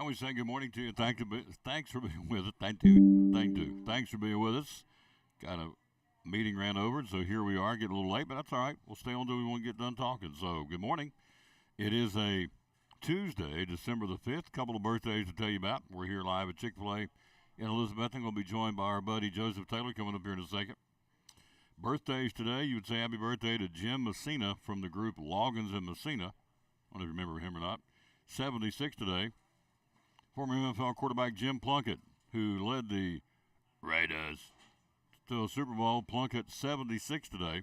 we say good morning to you. Thanks for being with us. Thank you. Thank you. Thanks for being with us. Got a meeting ran over, so here we are. Getting a little late, but that's all right. We'll stay on until we want to get done talking. So, good morning. It is a Tuesday, December the 5th. Couple of birthdays to tell you about. We're here live at Chick-fil-A in Elizabeth. We'll be joined by our buddy Joseph Taylor coming up here in a second. Birthdays today, you would say happy birthday to Jim Messina from the group Loggins and Messina. I don't know if you remember him or not. 76 today. Former NFL quarterback Jim Plunkett, who led the Raiders to a Super Bowl. Plunkett, 76 today.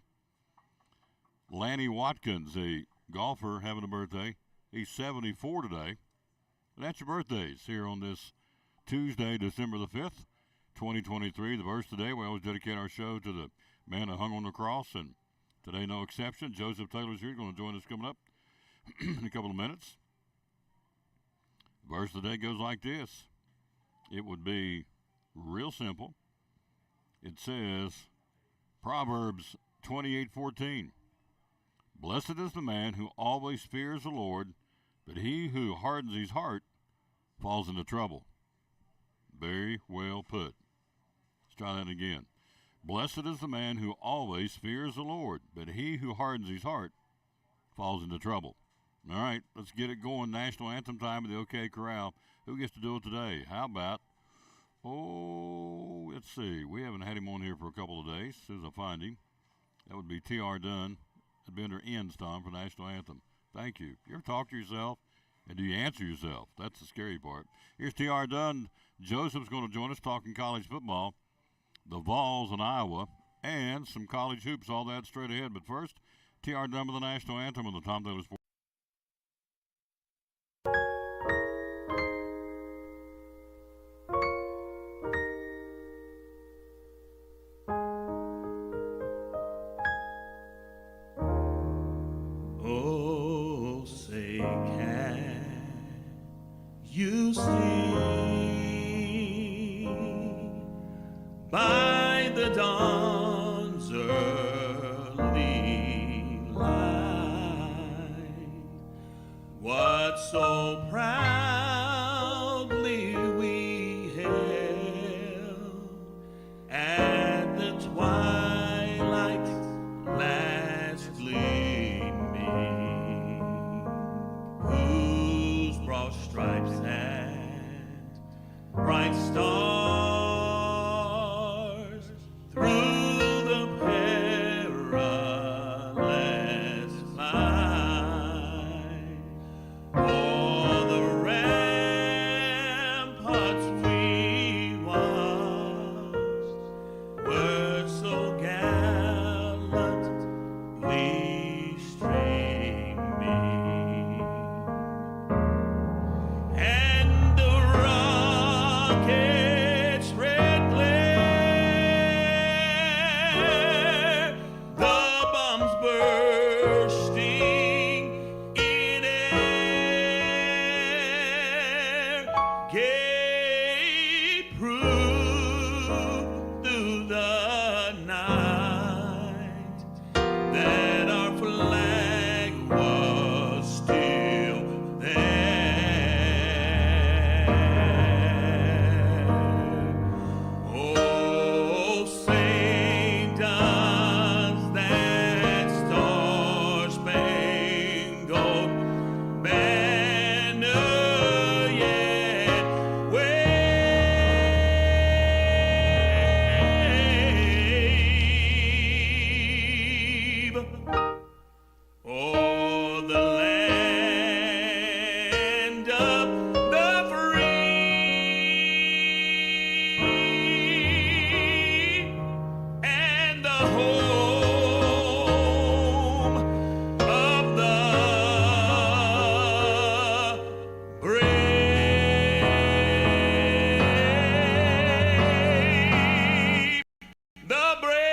Lanny Watkins, a golfer, having a birthday. He's 74 today. And that's your birthdays here on this Tuesday, December the 5th, 2023. The verse today, we always dedicate our show to the man that hung on the cross, and today no exception. Joseph Taylor's here, going to join us coming up in a couple of minutes. The verse today goes like this. It would be real simple. It says, Proverbs 28:14. Blessed is the man who always fears the Lord, but he who hardens his heart falls into trouble. Very well put. Let's try that again. Blessed is the man who always fears the Lord, but he who hardens his heart falls into trouble. All right, let's get it going. National anthem time of the OK Corral. Who gets to do it today? How about, let's see. We haven't had him on here for a couple of days. As soon as I find him, that would be T.R. Dunn. That'd be under ends, Tom, for national anthem. Thank you. You ever talk to yourself? And do you answer yourself? That's the scary part. Here's T.R. Dunn. Joseph's going to join us talking college football, the Vols in Iowa, and some college hoops, all that straight ahead. But first, T.R. Dunn with the national anthem on the Tom Taylor Sports. Oh, say can you see by the dawn's early light what so proudly we hailed at the twilight's last gleaming, whose broad stripes and bright stars through the perilous fight o'er the ramparts we watched were so gallantly streaming, and the rocket's red glare, the bombs bursting in air, gave proof through the night that our flag was still there. Oh, say does that star-spangled banner yet wave o'er the land of the free and the home of the brave, the brave.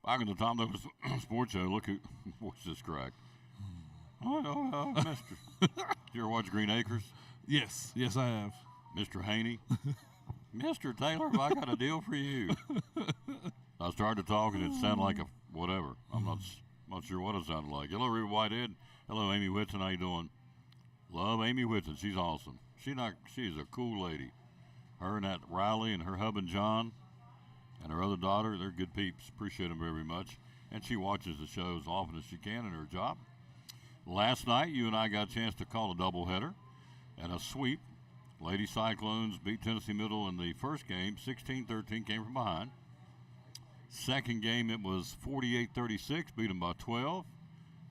Back in the Tom Taylor Sports Show. Look who voice just cracked. Oh, Mr. You ever watch Green Acres? Yes, I have. Mr. Haney? Mr. Taylor, have I got a deal for you? I started talking, it sounded like a whatever. I'm not sure what it sounded like. Hello, Rita Whitehead. Hello, Amy Whitson. How you doing? Love Amy Whitson. She's awesome. She's a cool lady. Her and that Riley and her husband John and her other daughter, they're good peeps. Appreciate them very much. And she watches the show as often as she can in her job. Last night, you and I got a chance to call a doubleheader and a sweep. Lady Cyclones beat Tennessee Middle in the first game, 16-13, came from behind. Second game, it was 48-36, beat them by 12.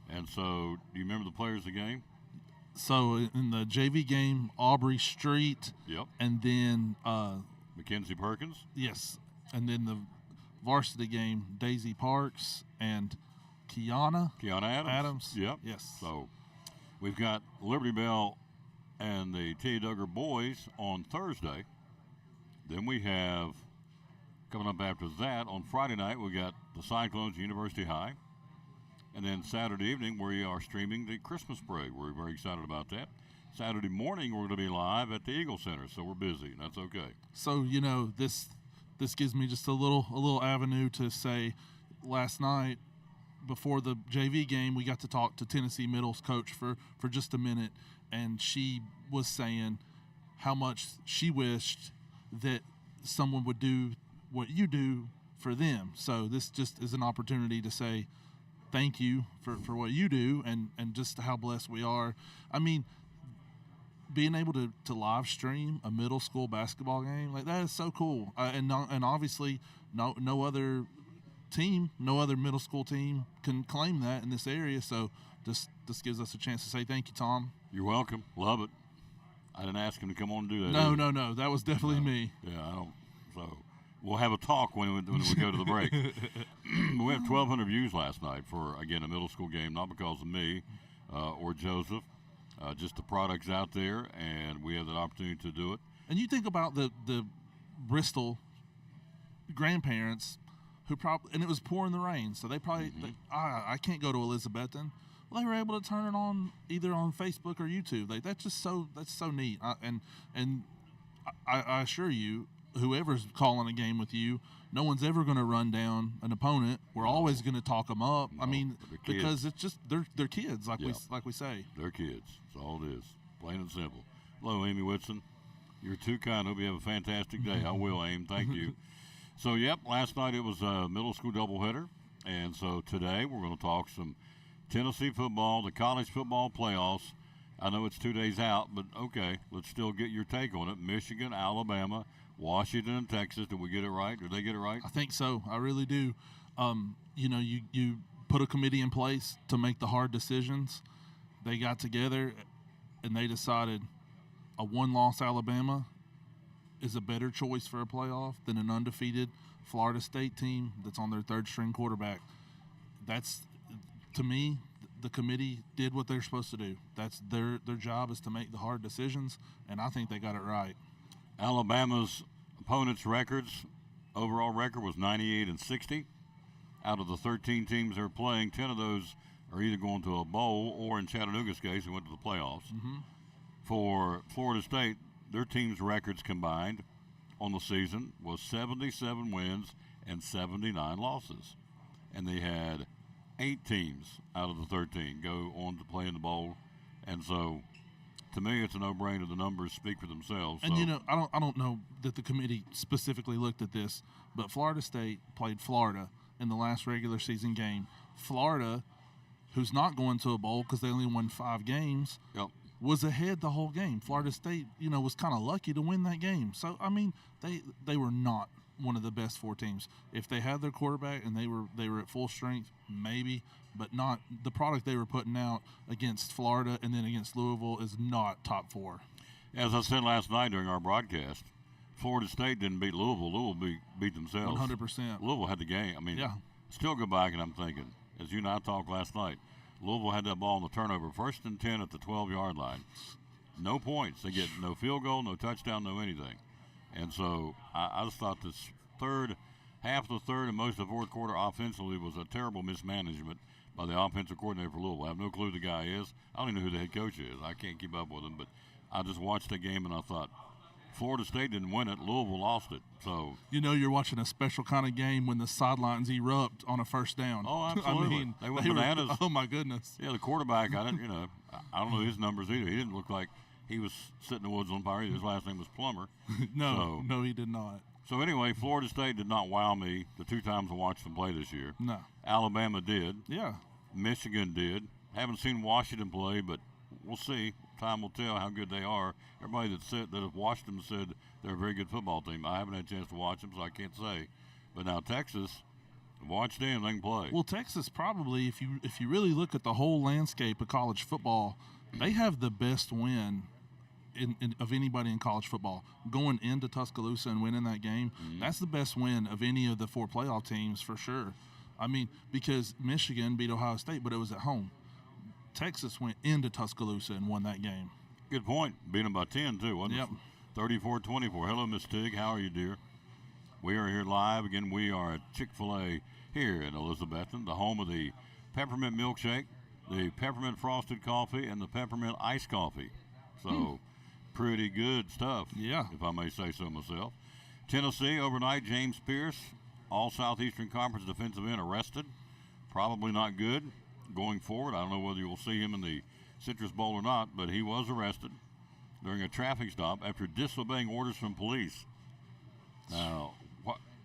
And so, do you remember the players of the game? So, in the JV game, Aubrey Street. Yep. And then, Mackenzie Perkins. yes. And then the varsity game, Daisy Parks and Kiana Adams. Yep. Yes. So, we've got Liberty Bell and the T. Duggar boys on Thursday. Then we have, coming up after that, on Friday night, we got the Cyclones University High. And then Saturday evening, we are streaming the Christmas parade. We're very excited about that. Saturday morning, we're going to be live at the Eagle Center, so we're busy, and that's okay. So, this gives me just a little avenue to say, last night before the JV game, we got to talk to Tennessee Middle's coach for just a minute, and she was saying how much she wished that someone would do what you do for them. So this just is an opportunity to say thank you for what you do and just how blessed we are. I mean, being able to live stream a middle school basketball game, like, that is so cool. And obviously no other team, no other middle school team can claim that in this area. So this gives us a chance to say thank you, Tom. You're welcome. Love it. I didn't ask him to come on and do that. No. That was definitely me. Yeah, I don't. So we'll have a talk when we go to the break. We had 1,200 views last night for, again, a middle school game, not because of me or Joseph, just the products out there, and we have that opportunity to do it. And you think about the Bristol grandparents who probably, and it was pouring the rain, so they probably, I can't go to Elizabethton. Well, they were able to turn it on either on Facebook or YouTube. Like, that's so neat. I assure you, whoever's calling a game with you, no one's ever going to run down an opponent. We're always going to talk them up. No, I mean, because kids. it's just they're kids, like we say. They're kids. That's all it is. Plain and simple. Hello, Amy Whitson. You're too kind. Hope you have a fantastic day. I will, Aim. Thank you. So, yep, last night it was a middle school doubleheader. And so today we're going to talk some Tennessee football, the college football playoffs. I know it's 2 days out, but okay, let's still get your take on it. Michigan, Alabama, Washington, and Texas. Did we get it right? Did they get it right? I think so. I really do. You put a committee in place to make the hard decisions. They got together and they decided a one-loss Alabama is a better choice for a playoff than an undefeated Florida State team that's on their third-string quarterback. That's, to me, the committee did what they're supposed to do. That's their job, is to make the hard decisions, and I think they got it right. Alabama's opponents' overall record was 98-60. Out of the 13 teams they're playing, 10 of those are either going to a bowl or, in Chattanooga's case, they went to the playoffs. Mm-hmm. For Florida State, their team's records combined on the season was 77 wins and 79 losses. And they had 8 teams out of the 13 go on to play in the bowl. And so, to me, it's a no-brainer. The numbers speak for themselves. And, I don't know that the committee specifically looked at this, but Florida State played Florida in the last regular season game. Florida, who's not going to a bowl because they only won 5 games, Yep. was ahead the whole game. Florida State, was kind of lucky to win that game. So, I mean, they were not one of the best 4 teams. If they had their quarterback and they were at full strength, maybe, but not. The product they were putting out against Florida and then against Louisville is not top 4. As I said last night during our broadcast, Florida State didn't beat Louisville. Louisville beat themselves. 100%. Louisville had the game. I mean, Yeah. Still go back and I'm thinking, as you and I talked last night, Louisville had that ball on the turnover, 1st and 10 at the 12-yard line. No points. They get no field goal, no touchdown, no anything. And so I just thought this third half the third and most of the fourth quarter offensively was a terrible mismanagement by the offensive coordinator for Louisville. I have no clue who the guy is. I don't even know who the head coach is. I can't keep up with him, but I just watched the game and I thought, Florida State didn't win it. Louisville lost it. So You're watching a special kind of game when the sidelines erupt on a first down. Oh, absolutely. I mean, They went bananas. Oh my goodness. yeah, the quarterback, I don't know his numbers either. He didn't look like he was sitting in the woods on fire. His last name was Plummer. No, he did not. So anyway, Florida State did not wow me the 2 times I watched them play this year. No. Alabama did. Yeah. Michigan did. Haven't seen Washington play, but we'll see. Time will tell how good they are. Everybody that have watched them said they're a very good football team. I haven't had a chance to watch them, so I can't say. But now Texas, watch them; they can play. Well, Texas probably, if you really look at the whole landscape of college football, they have the best win of anybody in college football. Going into Tuscaloosa and winning that game, that's the best win of any of the 4 playoff teams for sure. I mean, because Michigan beat Ohio State, but it was at home. Texas went into Tuscaloosa and won that game. Good point. Beat them by 10 too, wasn't Yep. it? 34-24. Hello, Miss Tig. How are you, dear? We are here live again. We are at Chick-fil-A here in Elizabethton, the home of the peppermint milkshake, the peppermint frosted coffee, and the peppermint iced coffee. So, pretty good stuff. Yeah. If I may say so myself. Tennessee overnight. James Pierce, all Southeastern Conference defensive end, arrested. Probably not good going forward. I don't know whether you will see him in the Citrus Bowl or not, but he was arrested during a traffic stop after disobeying orders from police. Now,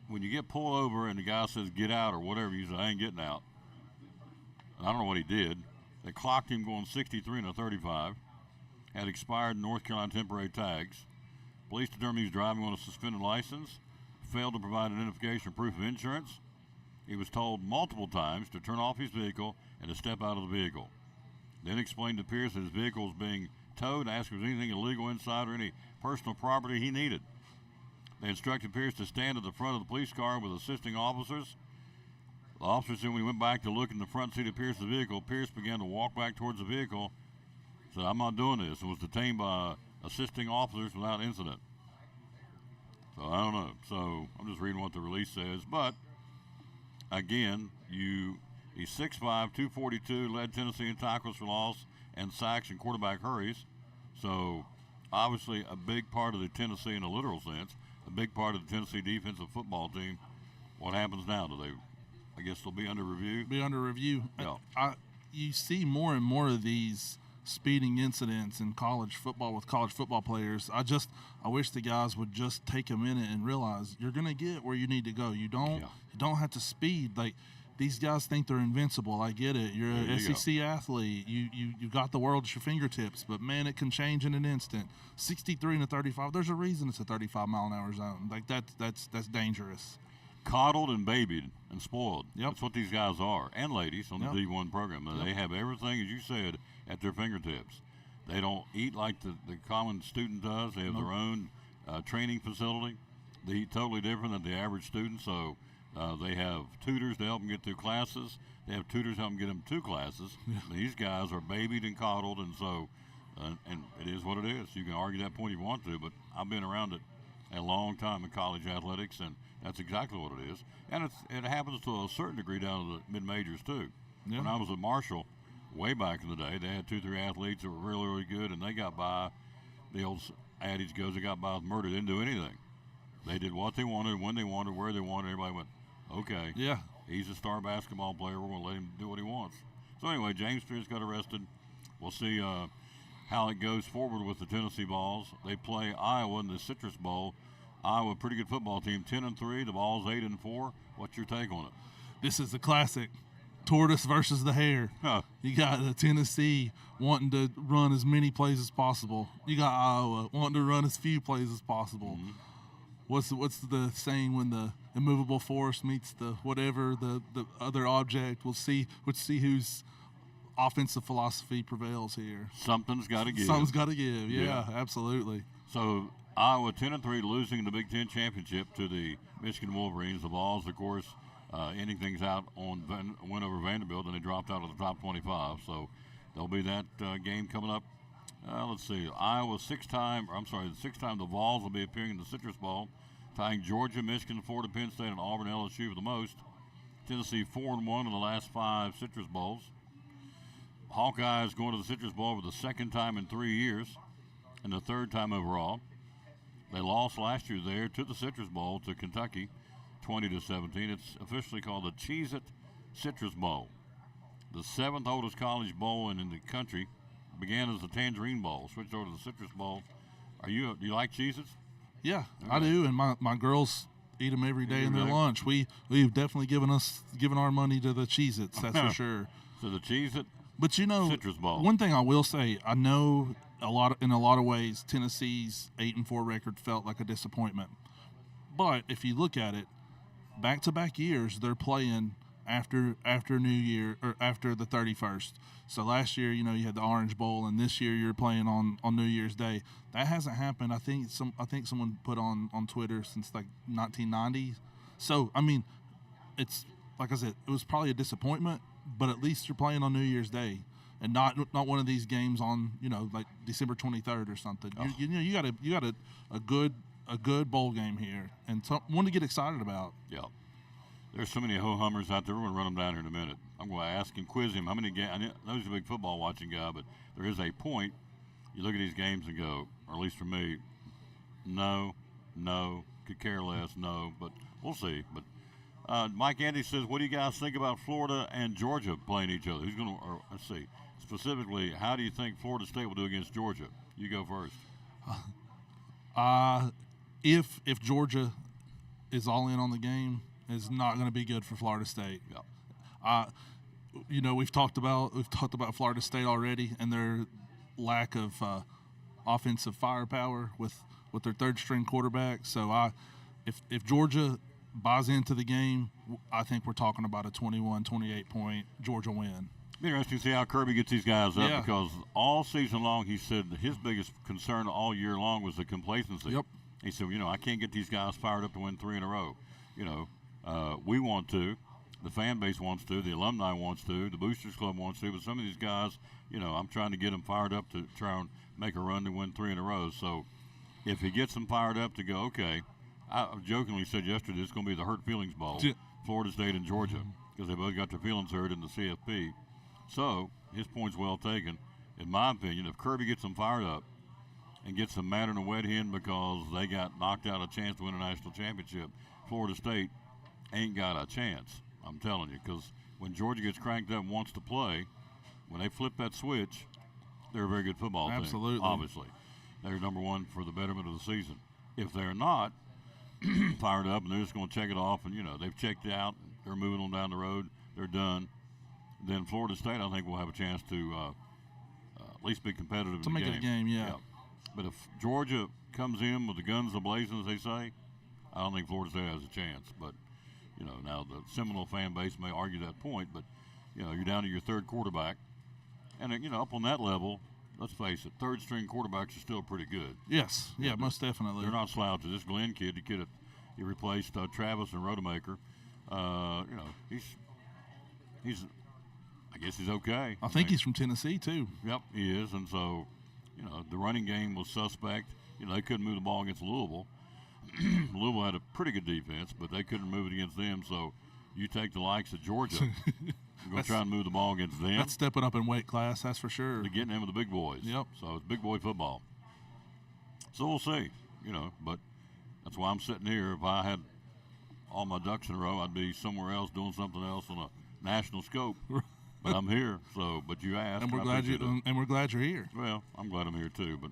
when you get pulled over and the guy says get out or whatever, you say I ain't getting out. I don't know what he did. They clocked him going 63 and a 35. Had expired North Carolina temporary tags. Police determined he was driving on a suspended license. Failed to provide identification or proof of insurance. He was told multiple times to turn off his vehicle and to step out of the vehicle. Then explained to Pierce that his vehicle was being towed and asked if there was anything illegal inside or any personal property he needed. They instructed Pierce to stand at the front of the police car with assisting officers. The officer said when he went back to look in the front seat of Pierce's vehicle, Pierce began to walk back towards the vehicle. Said, I'm not doing this, and was detained by assisting officers without incident. So I don't know. So I'm just reading what the release says. But again, he's 6'5", 242, led Tennessee in tackles for loss and sacks and quarterback hurries. So obviously a big part of the Tennessee, in a literal sense, a big part of the Tennessee defensive football team. What happens now? I guess they'll be under review? Be under review. Yeah. You see more and more of these speeding incidents in college football with college football players. I wish the guys would just take a minute and realize you're going to get where you need to go. You don't have to speed. Like, these guys think they're invincible. I get it. You're an SEC athlete. You got the world at your fingertips, but man, it can change in an instant. 63 and a 35. There's a reason it's a 35-mile-an-hour zone. Like that's dangerous. Coddled and babied and spoiled. Yep. That's what these guys are, and ladies on the Yep. D1 program. They have everything, as you said, at their fingertips. They don't eat like the common student does. They have their own training facility. They eat totally different than the average student. So they have tutors to help them get through classes. They have tutors help them get them to classes. Yeah. These guys are babied and coddled, and so and it is what it is. You can argue that point if you want to, but I've been around it a long time in college athletics, and that's exactly what it is. And it happens to a certain degree down to the mid-majors too. Yeah. When I was at Marshall, way back in the day, they had 2-3 athletes that were really, really good, and they got by. The old adage goes, they got by with murder. They didn't do anything. They did what they wanted, when they wanted, where they wanted. Everybody went, okay, Yeah. he's a star basketball player. We're going to let him do what he wants. So anyway, James Pierce got arrested. We'll see how it goes forward with the Tennessee Vols. They play Iowa in the Citrus Bowl. Iowa, pretty good football team, 10-3. The Vols 8-4. What's your take on it? This is the classic tortoise versus the hare. Huh. You got Tennessee wanting to run as many plays as possible. You got Iowa wanting to run as few plays as possible. Mm-hmm. What's the saying when the immovable force meets the whatever the other object? We'll see whose offensive philosophy prevails here. Something's got to give. Something's got to give. Yeah, Yeah. absolutely. So Iowa 10-3, losing the Big Ten championship to the Michigan Wolverines. The Vols, of course, ending things out on win over Vanderbilt, and they dropped out of the top 25. So there'll be that game coming up. Let's see. Iowa the sixth time the Vols will be appearing in the Citrus Bowl. tying Georgia, Michigan, Florida, Penn State, and Auburn, LSU for the most. Tennessee 4-1 in the last 5 Citrus Bowls. Hawkeyes going to the Citrus Bowl for the second time in 3 years and the third time overall. They lost last year there to the Citrus Bowl to Kentucky, 20-17. It's officially called the Cheez-It Citrus Bowl. The 7th oldest college bowl in the country began as the Tangerine Bowl, switched over to the Citrus Bowl. Do you like Cheez-Its? Yeah, I do, and my girls eat them every day in their Really? lunch. We've definitely given our money to the Cheez-Its, that's for sure. So the Cheez-It But you know, Citrus Bowl. one thing I will say, I know in a lot of ways, Tennessee's 8-4 record felt like a disappointment. But if you look at it, back-to-back years they're playing after New Year or after the 31st. So last year, you had the Orange Bowl, and this year you're playing on New Year's Day. That hasn't happened. I think someone put on Twitter since like 1990. So I mean, it's like I said, it was probably a disappointment, but at least you're playing on New Year's Day, and not one of these games on like December 23rd or something. Oh. You got a good bowl game here, and one to get excited about. Yeah. There's so many ho-hummers out there. We're going to run them down here in a minute. I'm going to ask and quiz him how many games. I know he's a big football watching guy, but there is a point. You look at these games and go, or at least for me, no, could care less, no, but we'll see. But Mike Andy says, what do you guys think about Florida and Georgia playing each other? Who's going to, let's see, specifically, how do you think Florida State will do against Georgia? You go first. If Georgia is all in on the game, it's not going to be good for Florida State. Yeah. We've talked about Florida State already and their lack of offensive firepower with their third string quarterback. So if Georgia buys into the game, I think we're talking about a 28 point Georgia win. Be interesting to see how Kirby gets these guys up, Yeah. because all season long he said his biggest concern all year long was the complacency. Yep. He said, I can't get these guys fired up to win 3 in a row. We want to, the fan base wants to, the alumni wants to, the Boosters Club wants to, but some of these guys, I'm trying to get them fired up to try and make a run to win 3 in a row. So if he gets them fired up to go, okay, I jokingly said yesterday it's going to be the Hurt Feelings Bowl, Yeah. Florida State and Georgia, because they both got their feelings hurt in the CFP. So his point's well taken. In my opinion, if Kirby gets them fired up and gets them mad in a wet hen because they got knocked out a chance to win a national championship, Florida State ain't got a chance. I'm telling you, because when Georgia gets cranked up and wants to play, when they flip that switch, they're a very good football team. Absolutely. Obviously. They're number one for the betterment of the season. If they're not fired up and they're just going to check it off and, they've checked out, they're moving on down the road, they're done, then Florida State, I think, will have a chance to at least be competitive To in the make game. it a game, yeah. But if Georgia comes in with the guns a-blazing, as they say, I don't think Florida State has a chance. But, now the Seminole fan base may argue that point, but, you're down to your third quarterback. And, up on that level, let's face it, third-string quarterbacks are still pretty good. Yes, yeah, most definitely. They're not slouches. This Glenn kid, he replaced Travis and Rodemaker. He's I guess he's okay. I think he's from Tennessee too. Yep, he is. And so, the running game was suspect. They couldn't move the ball against Louisville. Louisville had a pretty good defense, but they couldn't move it against them. So you take the likes of Georgia and go try and move the ball against them. That's stepping up in weight class, that's for sure. They're getting in with the big boys. Yep. So it's big boy football. So we'll see, but that's why I'm sitting here. If I had all my ducks in a row, I'd be somewhere else doing something else on a national scope. But I'm here, but you asked. And we're I glad appreciate it. and we're glad you're here. Well, I'm glad I'm here too, but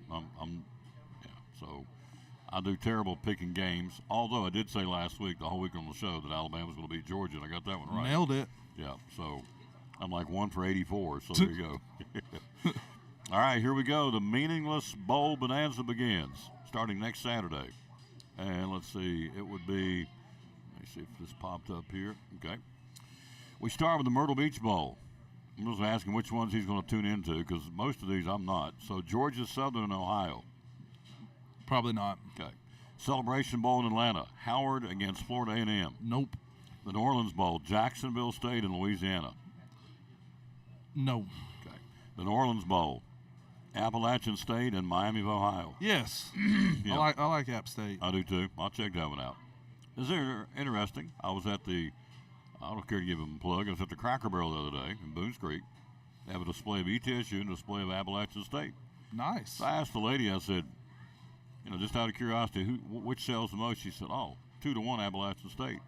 so I do terrible picking games. Although I did say last week, the whole week on the show, that Alabama's going to beat Georgia, and I got that one right. Nailed it. Yeah, so I'm like 1 for 84. So there you go. All right, here we go. The meaningless bowl bonanza begins starting next Saturday, and let's see, it would be. Let me see if this popped up here. Okay, we start with the Myrtle Beach Bowl. I'm just asking which ones he's going to tune into, because most of these I'm not. So Georgia, Southern, and Ohio. Probably not. Okay. Celebration Bowl in Atlanta. Howard against Florida A&M. Nope. The New Orleans Bowl. Jacksonville State and Louisiana. No. Okay. The New Orleans Bowl. Appalachian State and Miami of Ohio. Yes, Yeah. I like App State. I do too. I'll check that one out. Is there interesting? I was at the, I don't care to give them a plug. I was at the Cracker Barrel the other day in Boones Creek. They have a display of ETSU and a display of Appalachian State. Nice. So I asked the lady, I said, just out of curiosity, which sells the most? She said, 2-1 Appalachian State,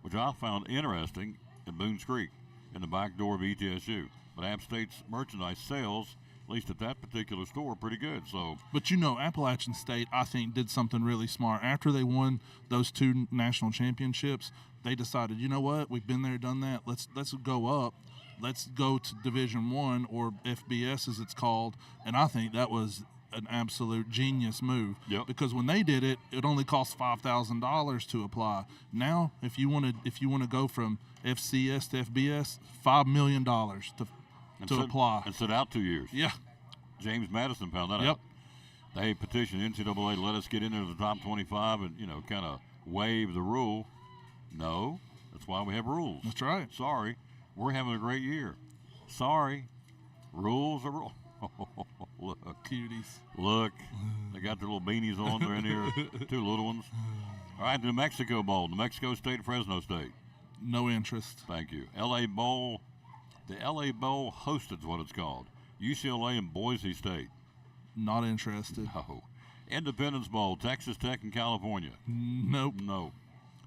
which I found interesting in Boones Creek in the back door of ETSU. But App State's merchandise sales, at least at that particular store, pretty good. So, But Appalachian State, I think, did something really smart. After they won those 2 national championships, they decided, you know what, we've been there, done that. Let's go up. Let's go to Division I, or FBS as it's called. And I think that was an absolute genius move. Yep. Because when they did it, it only cost $5,000 to apply. Now, if you want to go from FCS to FBS, $5 million to apply. And sit out 2 years. Yeah. James Madison found that Yep. out. They petitioned NCAA to let us get into the top 25 and, kind of waive the rule. No, that's why we have rules. That's right. Sorry, we're having a great year. Sorry, rules are rules. Look, Cuties. look, they got their little beanies on. They're in here, 2 little ones. All right, the New Mexico Bowl, New Mexico State, Fresno State. No interest. Thank you. LA Bowl, the LA Bowl hosted is what it's called. UCLA and Boise State. Not interested. No. Independence Bowl, Texas Tech and California. Nope. No.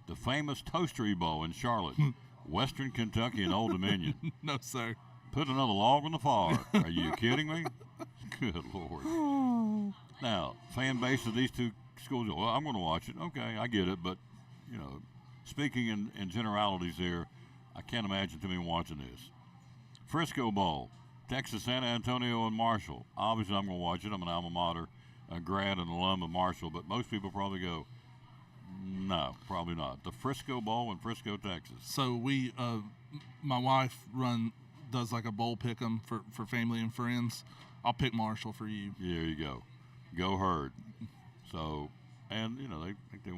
The famous Toastery Bowl in Charlotte, Western Kentucky and Old Dominion. No, sir. Put another log on the fire. Are you kidding me? Good Lord. Now, fan base of these 2 schools, well, I'm going to watch it. Okay, I get it. But, speaking in generalities here, I can't imagine too many watching this. Frisco Bowl, Texas, San Antonio, and Marshall. Obviously, I'm going to watch it. I'm an alma mater, a grad and alum of Marshall. But most people probably go, no, probably not. The Frisco Bowl in Frisco, Texas. So we, my wife does like a bowl pick'em for family and friends. I'll pick Marshall for you. Yeah, there you go. Go Herd. So, and they think they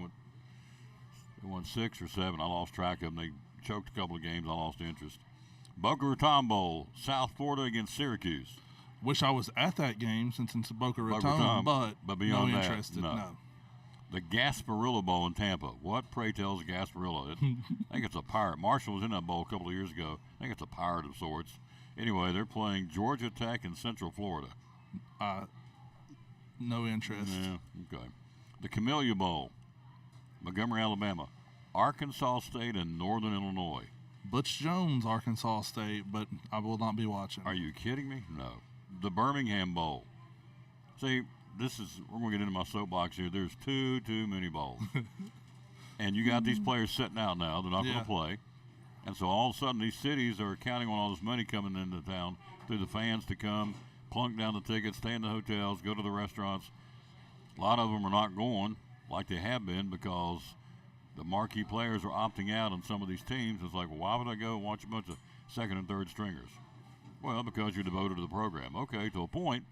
won 6 or 7. I lost track of them. They choked a couple of games. I lost interest. Boca Raton Bowl, South Florida against Syracuse. Wish I was at that game since it's Boca Raton, Raton, but beyond no that, interested. No. The Gasparilla Bowl in Tampa. What, pray tell, is Gasparilla? I think it's a pirate. Marshall was in that bowl a couple of years ago. I think it's a pirate of sorts. Anyway, they're playing Georgia Tech in Central Florida. No interest. Yeah, okay. The Camellia Bowl, Montgomery, Alabama, Arkansas State, and Northern Illinois. Butch Jones, Arkansas State, but I will not be watching. Are you kidding me? No. The Birmingham Bowl. See, we're going to get into my soapbox here. There's too many bowls. And you got these players sitting out now. They're not going to play. And so all of a sudden these cities are counting on all this money coming into town through the fans to come, plunk down the tickets, stay in the hotels, go to the restaurants. A lot of them are not going like they have been because the marquee players are opting out on some of these teams. It's like, well, why would I go watch a bunch of second and third stringers? Well, because you're devoted to the program. Okay, to a point.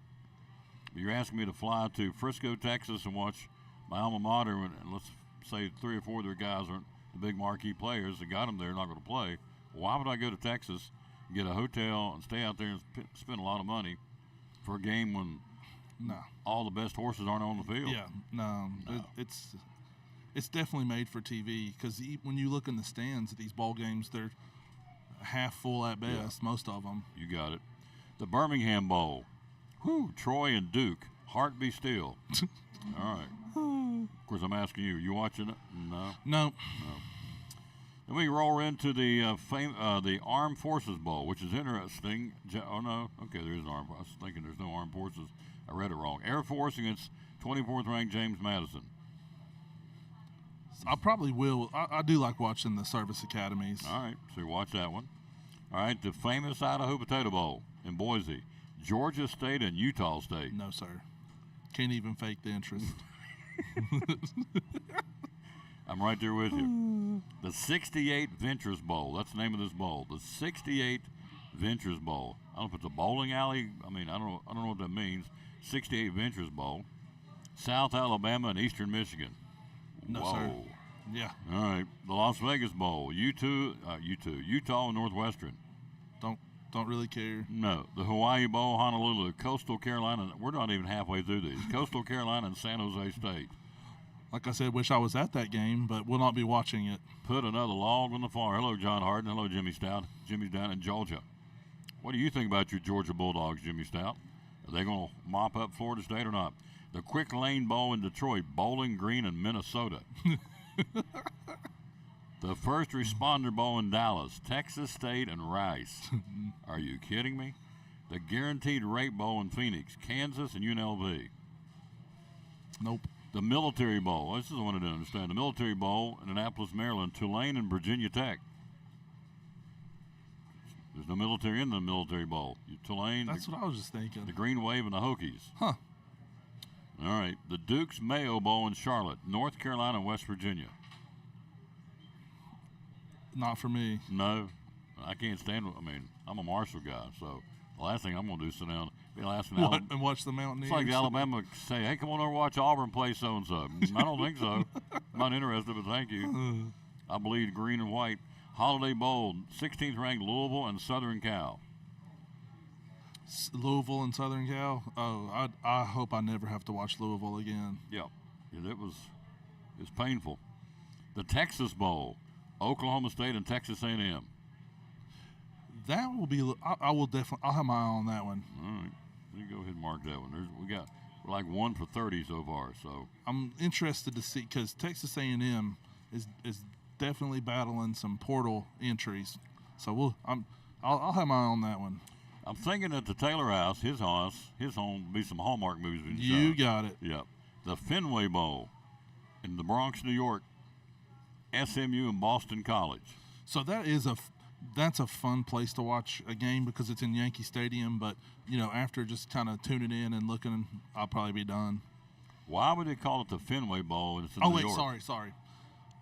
But you're asking me to fly to Frisco, Texas and watch my alma mater, and let's say 3 or 4 of their guys aren't the big marquee players that got them there, not going to play. Why would I go to Texas, get a hotel, and stay out there and spend a lot of money for a game when all the best horses aren't on the field? Yeah, no. It's definitely made for TV because when you look in the stands at these ball games, they're half full at best, most of them. You got it. The Birmingham Bowl. Whew, Troy and Duke. Heart be still. All right. Of course, I'm asking you. You watching it? No. Then we roll into the Armed Forces Bowl, which is interesting. Oh, no. Okay, there is an Armed Forces. I was thinking there's no Armed Forces. I read it wrong. Air Force against 24th ranked James Madison. I probably will. I do like watching the service academies. All right, so you watch that one. All right, the famous Idaho Potato Bowl in Boise. Georgia State and Utah State. No, sir. Can't even fake the interest. I'm right there with you. The 68 Ventures Bowl. That's the name of this bowl. The 68 Ventures Bowl. I don't know if it's a bowling alley. I mean, I don't know what that means. 68 Ventures Bowl. South Alabama and Eastern Michigan. No, Whoa. sir. Yeah. All right. The Las Vegas Bowl. Utah and Northwestern. Don't Don't really care. No, the Hawaii Bowl, Honolulu, Coastal Carolina. We're not even halfway through these. Coastal Carolina and San Jose State. Like I said, wish I was at that game, but we'll not be watching it. Put another log on the fire. Hello, John Harden. Hello, Jimmy Stout. Jimmy's down in Georgia. What do you think about your Georgia Bulldogs, Jimmy Stout? Are they going to mop up Florida State or not? The Quick Lane Bowl in Detroit, Bowling Green and Minnesota. The First Responder Bowl in Dallas, Texas State and Rice. Are you kidding me? The Guaranteed Rate Bowl in Phoenix, Kansas and UNLV. Nope. The Military Bowl. This is the one I didn't understand. The Military Bowl in Annapolis, Maryland, Tulane and Virginia Tech. There's no military in the Military Bowl. Tulane. That's what I was just thinking. The Green Wave and the Hokies. Huh. All right. The Duke's Mayo Bowl in Charlotte, North Carolina and West Virginia. Not for me. No, I can't stand. I mean, I'm a Marshall guy, so the last thing I'm going to do is sit down. Be the last thing. And watch the Mountaineers. It's like Alabama say, "Hey, come on over, watch Auburn play so and so." I don't think so. I'm not interested, but thank you. I bleed green and white. Holiday Bowl, 16th ranked Louisville and Southern Cal. Louisville and Southern Cal. Oh, I hope I never have to watch Louisville again. Yeah, it was painful. The Texas Bowl, Oklahoma State and Texas A&M. That will be. I will definitely. I'll have my eye on that one. All right, you go ahead and mark that one. We're like 1 for 30 so far. So I'm interested to see because Texas A&M is definitely battling some portal entries. So I'll have my eye on that one. I'm thinking at the Taylor House, his home, will be some Hallmark movies. You got it. Yeah. The Fenway Bowl in the Bronx, New York, SMU and Boston College. So that's a fun place to watch a game because it's in Yankee Stadium. But after just kind of tuning in and looking, I'll probably be done. Why would they call it the Fenway Bowl? And it's in New York? Sorry.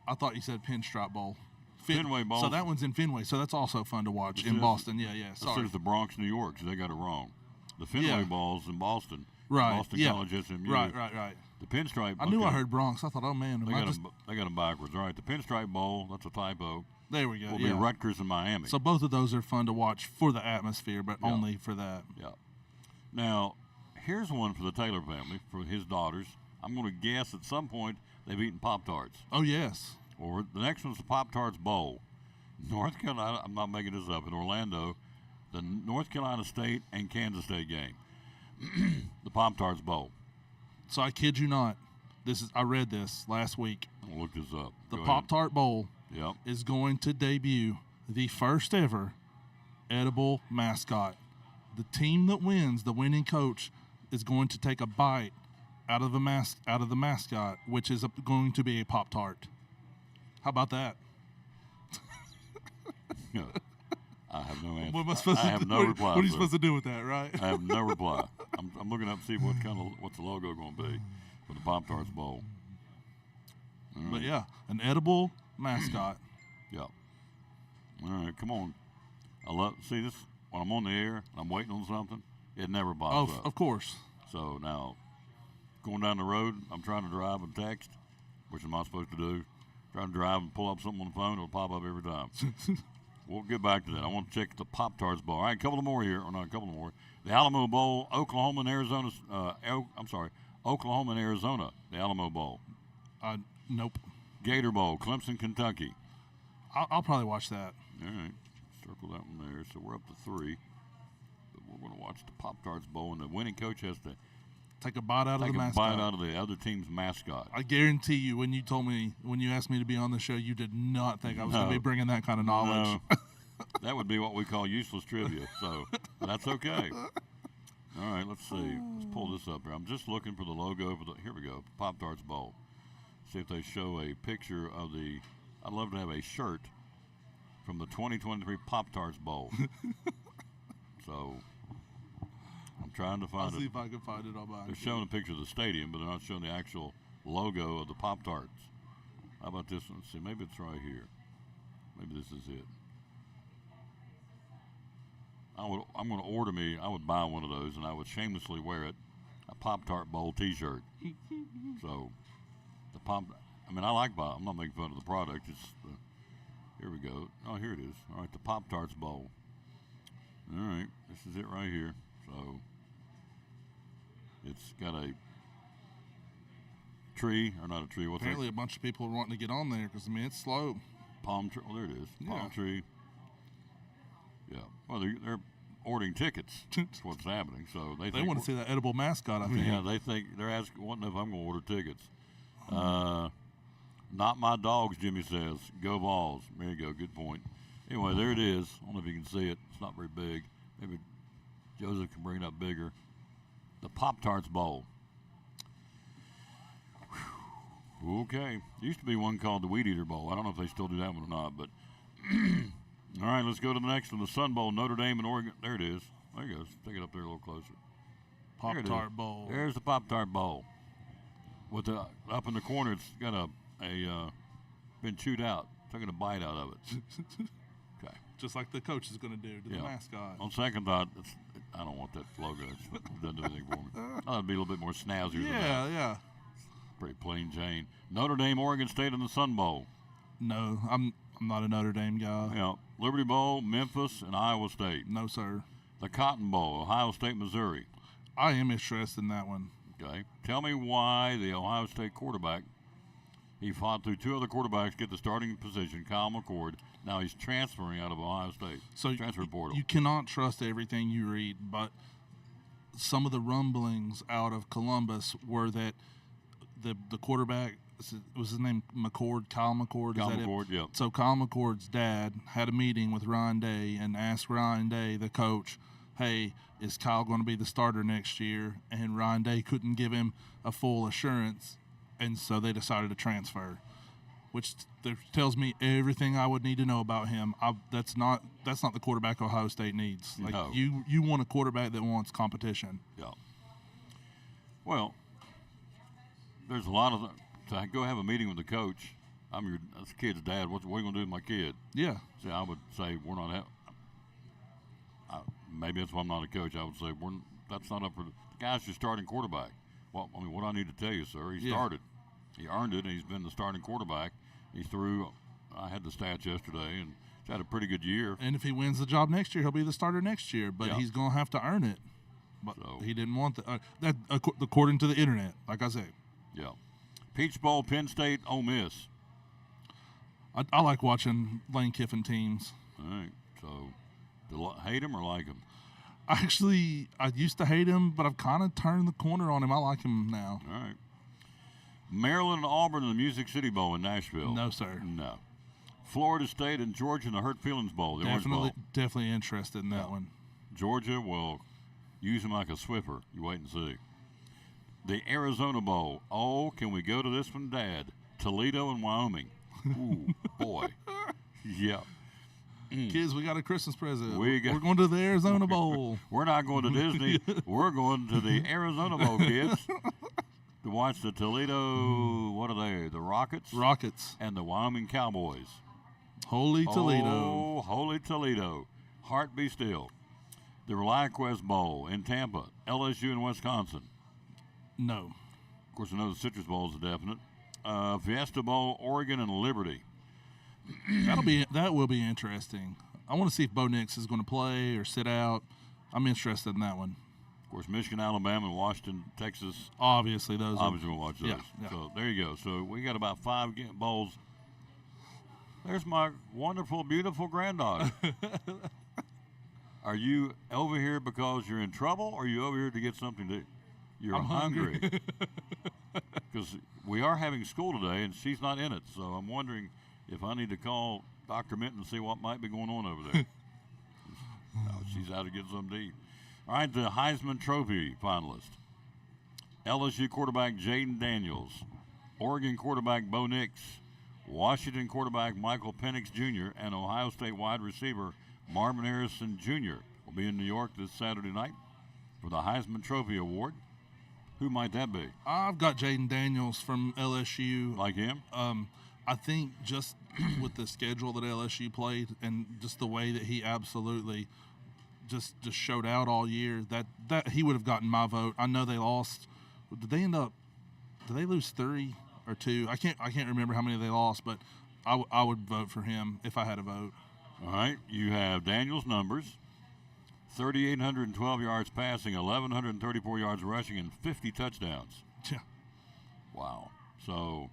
I thought you said Pinstripe Bowl. Fenway Bowl. So that one's in Fenway. So that's also fun to watch in Boston. Yeah. Sorry. It says the Bronx, New York, so they got it wrong. The Fenway Bowl's in Boston. Right. Boston College, SMU. Right. The Pinstripe. I knew I heard Bronx. I thought, oh man, they got them backwards. All right. The Pinstripe Bowl. That's a typo. There we go. Will be Rutgers and Miami. So both of those are fun to watch for the atmosphere, but only for that. Yeah. Now, here's one for the Taylor family, for his daughters. I'm going to guess at some point they've eaten Pop-Tarts. Oh, yes. Or the next one's the Pop-Tarts Bowl. North Carolina, I'm not making this up, in Orlando, the North Carolina State and Kansas State game. The Pop-Tarts Bowl. So I kid you not. I read this last week. I'll look this up. The Pop-Tart Bowl Yep. is going to debut the first ever edible mascot. The team that wins, the winning coach, is going to take a bite out of the mascot, which is going to be a Pop-Tart. How about that? I have no answer. What am I supposed to do? no reply. What are you supposed to do with that, right? I have no reply. I'm looking up to see what's the logo going to be for the Pop-Tarts Bowl. But yeah, an edible mascot. Yeah. All right, come on. See this when I'm on the air and I'm waiting on something, it never pops up. Of course. So now, going down the road, I'm trying to drive and text, which I'm not supposed to do. Trying to drive and pull up something on the phone, it'll pop up every time. We'll get back to that. I want to check the Pop-Tarts Bowl. All right, a couple of more here. Or not a couple more. The Alamo Bowl, Oklahoma and Arizona. Oklahoma and Arizona, the Alamo Bowl. Nope. Gator Bowl, Clemson, Kentucky. I'll probably watch that. All right, circle that one there. So we're up to 3. But we're going to watch the Pop-Tarts Bowl, and the winning coach has to take a bite out of the mascot. Take a bite out of the other team's mascot. I guarantee you, when you asked me to be on the show, you did not think I was going to be bringing that kind of knowledge. No. That would be what we call useless trivia. So that's okay. All right, let's see. Let's pull this up here. I'm just looking for the logo for here we go, Pop-Tarts Bowl. See if they show a picture of the. I'd love to have a shirt from the 2023 Pop-Tarts Bowl. So I'm trying to find it. I'll see if I can find it on mine. They're showing a picture of the stadium, but they're not showing the actual logo of the Pop-Tarts. How about this one? Let's see, maybe it's right here. Maybe this is it. I would buy one of those, and I would shamelessly wear it, a Pop-Tart Bowl T-shirt. So, I like Pop. I'm not making fun of the product. Here we go. Oh, here it is. All right, the Pop-Tarts Bowl. All right, this is it right here. So it's got a tree, or not a tree. What's Apparently, a bunch of people are wanting to get on there because I mean it's slow. that? Palm tree. Oh, there it is. Palm Yeah. tree. Yeah. Well, they're ordering tickets. That's what's happening. So they They think want to see that edible mascot. I think. Yeah, they think they're asking, wanting if I'm going to order tickets. Not my dogs, Jimmy says. Go Balls. There you go. Good point. Anyway, there it is. I don't know if you can see it. It's not very big. Maybe Joseph can bring it up bigger. The Pop-Tarts Bowl. Whew. Okay. There used to be one called the Weed Eater Bowl. I don't know if they still do that one or not, but all right, let's go to the next one. The Sun Bowl, Notre Dame and Oregon. There it is. There it goes. Take it up there a little closer. Pop There it is. Tart Bowl. There's the Pop-Tart Bowl. With the up in the corner, it's got a been chewed out. Taking a bite out of it. Okay. Just like the coach is going to do to the mascot. On second thought, I don't want that logo. It doesn't do anything for me. I'd be a little bit more snazzier than that. Yeah. Pretty plain Jane. Notre Dame, Oregon State in the Sun Bowl. No, I'm not a Notre Dame guy. Yeah. Liberty Bowl, Memphis, and Iowa State. No, sir. The Cotton Bowl, Ohio State, Missouri. I am interested in that one. Okay. Tell me why the Ohio State quarterback, he fought through two other quarterbacks to get the starting position, Kyle McCord. Now he's transferring out of Ohio State. So transfer portal. You cannot trust everything you read, but some of the rumblings out of Columbus were that the quarterback, was his name McCord, Kyle McCord? Kyle is that McCord, it? yeah. So Kyle McCord's dad had a meeting with Ryan Day and asked Ryan Day, the coach, hey, is Kyle going to be the starter next year? And Ryan Day couldn't give him a full assurance, and so they decided to transfer, which tells me everything I would need to know about him. That's not the quarterback Ohio State needs. Like No. you want a quarterback that wants competition. Yeah. Well, there's a lot of to go have a meeting with the coach. I'm your kid's dad. What are you going to do with my kid? Yeah. See, I would say we're not. Maybe that's why I'm not a coach. I would say that's not up for the guy's your starting quarterback. Well, I mean, what I need to tell you, sir, he started. He earned it, and he's been the starting quarterback. He threw. I had the stats yesterday, and he's had a pretty good year. And if he wins the job next year, he'll be the starter next year. But Yeah. he's going to have to earn it. But So- he didn't want that, according to the internet. Like I said, Yeah. Peach Bowl, Penn State, Ole Miss. I like watching Lane Kiffin teams. All right. So, hate him or like him? I used to hate him, but I've kind of turned the corner on him. I like him now. All right. Maryland and Auburn in the Music City Bowl in Nashville. No, sir. No. Florida State and Georgia in the Hurt Feelings Bowl, the Orange Bowl. Definitely interested in that one. Georgia will use him like a Swiffer. You wait and see. The Arizona Bowl. Oh, can we go to this one, Dad? Toledo and Wyoming. Ooh, boy. Yeah. Kids, we got a Christmas present. We're We're going to the Arizona Bowl. We're not going to Disney. We're going to the Arizona Bowl, kids, to watch the Toledo, what are they, the Rockets? Rockets. And the Wyoming Cowboys. Holy Toledo. Oh, holy Toledo. Heart be still. The ReliaQuest Bowl in Tampa. LSU and Wisconsin. No. Of course, I know the Citrus Bowl is a definite. Fiesta Bowl, Oregon and Liberty. That will be interesting. I want to see if Bo Nix is going to play or sit out. I'm interested in that one. Of course, Michigan, Alabama, and Washington, Texas. Obviously, those are. Obviously, we'll watch those. Yeah. So there you go. So we got about 5 bowls. There's my wonderful, beautiful granddaughter. Are you over here because you're in trouble, or are you over here to get something to? You're I'm hungry. Because we are having school today, and she's not in it. So I'm wondering if I need to call Dr. Minton and see what might be going on over there. No, she's out to get something to eat. All right, the Heisman Trophy finalist. LSU quarterback Jaden Daniels, Oregon quarterback Bo Nix, Washington quarterback Michael Penix Jr., and Ohio State wide receiver Marvin Harrison Jr. will be in New York this Saturday night for the Heisman Trophy Award. Who might that be? I've got Jaden Daniels from LSU. Like him? I think just with the schedule that LSU played and just the way that he absolutely just showed out all year, that he would have gotten my vote. I know they lost. Did they lose 3 or 2? I can't remember how many they lost, but I would vote for him if I had a vote. All right, you have Daniels' numbers. 3,812 yards passing, 1,134 yards rushing, and 50 touchdowns. Yeah. Wow. So,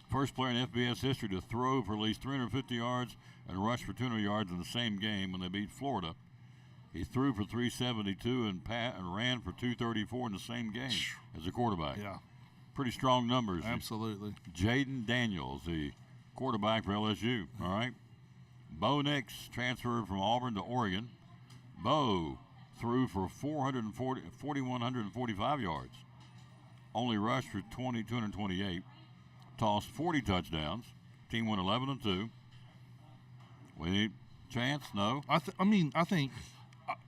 first player in FBS history to throw for at least 350 yards and rush for 200 yards in the same game when they beat Florida. He threw for 372 and ran for 234 in the same game as a quarterback. Yeah. Pretty strong numbers. Absolutely. Jaden Daniels, the quarterback for LSU. All right. Bo Nix transferred from Auburn to Oregon. Bo threw for 4,145 yards. Only rushed for 228. Tossed 40 touchdowns. Team went 11-2. We need chance? No. I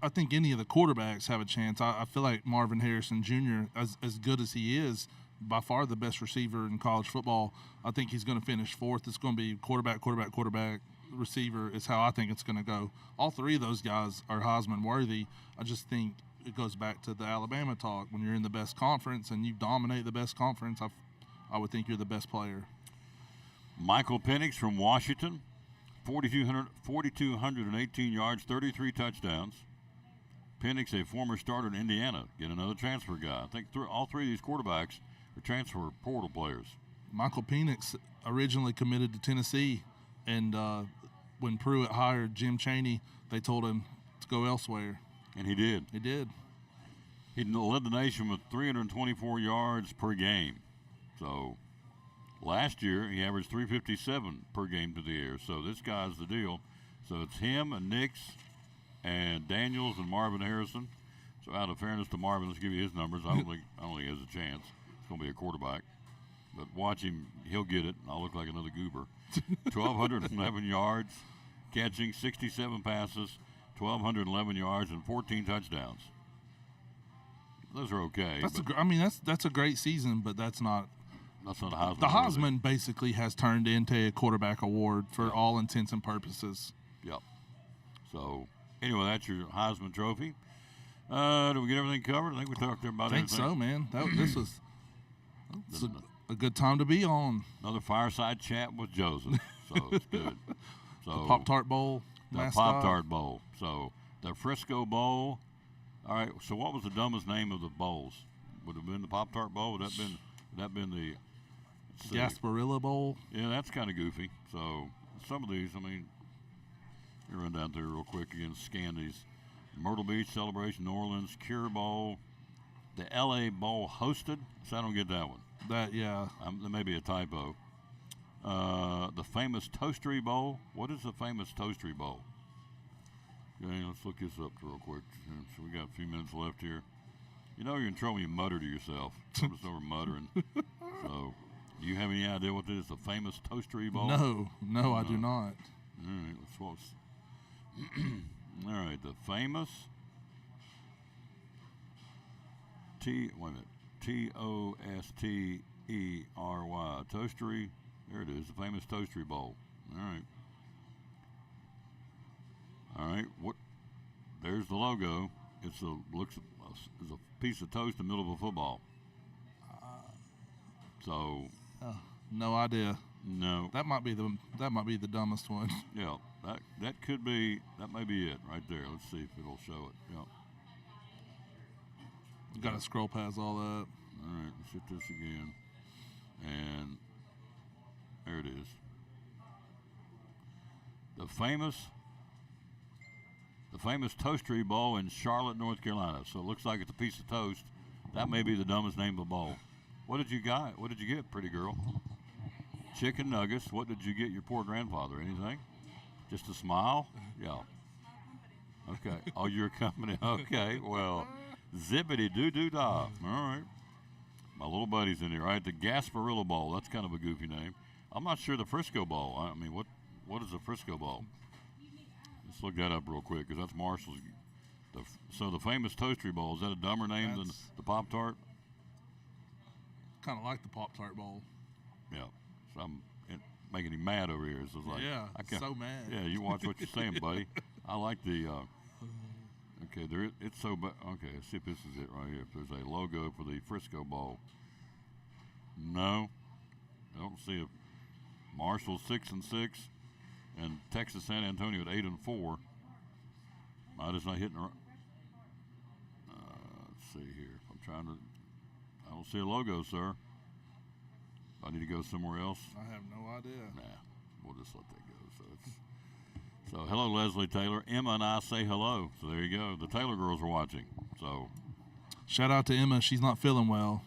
think any of the quarterbacks have a chance. I feel like Marvin Harrison Jr., as good as he is, by far the best receiver in college football. I think he's going to finish fourth. It's going to be quarterback, receiver is how I think it's going to go. All three of those guys are Heisman worthy. I just think it goes back to the Alabama talk. When you're in the best conference and you dominate the best conference, I would think you're the best player. Michael Penix from Washington, 4,218 yards, 33 touchdowns. Penix, a former starter in Indiana, get another transfer guy. I think all three of these quarterbacks are transfer portal players. Michael Penix originally committed to Tennessee, and when Pruitt hired Jim Chaney, they told him to go elsewhere. And he did. He did. He led the nation with 324 yards per game. So last year he averaged 357 per game to the air. So this guy's the deal. So it's him and Nix and Daniels and Marvin Harrison. So out of fairness to Marvin, let's give you his numbers. I don't think he has a chance. It's going to be a quarterback. But watch him. He'll get it. I'll look like another goober. 1,211 yards, catching 67 passes, 1,211 yards, and 14 touchdowns. Those are okay. That's a great season, but that's not a Heisman. The Heisman basically has turned into a quarterback award for all intents and purposes. Yep. So anyway, that's your Heisman Trophy. Did we get everything covered? I think we talked about everything. I think so, man. This was a good time to be on. Another fireside chat with Joseph. So it's good. So the Pop-Tart Bowl. The Pop-Tart Bowl. So the Frisco Bowl. All right. So what was the dumbest name of the bowls? Would it have been the Pop-Tart Bowl? Would that have been the Gasparilla Bowl? Yeah, that's kind of goofy. So some of these, let me run down through real quick again. Scan these. Myrtle Beach Celebration, New Orleans, Cure Bowl, the LA Bowl hosted. So I don't get that one. There may be a typo. The famous Toastery Bowl. What is the famous Toastery Bowl? Okay, let's look this up real quick. So we got a few minutes left here. You know you're in trouble when you mutter to yourself. I'm just over muttering. So, do you have any idea what this is? The famous Toastery Bowl? No, I do not. All right, let's watch. All right, the famous Tostery, Toastery. There it is, the famous Toastery Bowl. All right. What? There's the logo. It's a piece of toast in the middle of a football. So. No idea. No. That might be the dumbest one. Yeah. That may be it right there. Let's see if it'll show it. Yeah. Got to scroll past all that. All right, let's hit this again. And there it is. The famous Toastery Bowl in Charlotte, North Carolina. So it looks like it's a piece of toast. That may be the dumbest name of a bowl. What did you get? What did you get, pretty girl? Chicken nuggets. What did you get your poor grandfather? Anything? Just a smile? Yeah. Okay. Oh, you're company. Okay. Well, zippity-doo-doo-dah. All right. My little buddy's in here. All right, the Gasparilla Bowl. That's kind of a goofy name. I'm not sure the Frisco Bowl. I mean, what is the Frisco Bowl? Let's look that up real quick because that's Marshall's. So the famous Toastery Bowl, is that a dumber name than the Pop-Tart? Kind of like the Pop-Tart Bowl. Yeah. So I'm making him mad over here. So it's like, so mad. Yeah, you watch what you're saying, buddy. I like the. Okay, it's so. Okay, let's see if this is it right here. If there's a logo for the Frisco Bowl. No, I don't see it. Marshall 6-6, and Texas San Antonio at 8-4. Mine is not hitting. see here. I don't see a logo, sir. I need to go somewhere else. I have no idea. Nah, we'll just let that go. So hello, Leslie Taylor. Emma and I say hello. So there you go. The Taylor girls are watching. So Shout out to Emma. She's not feeling well.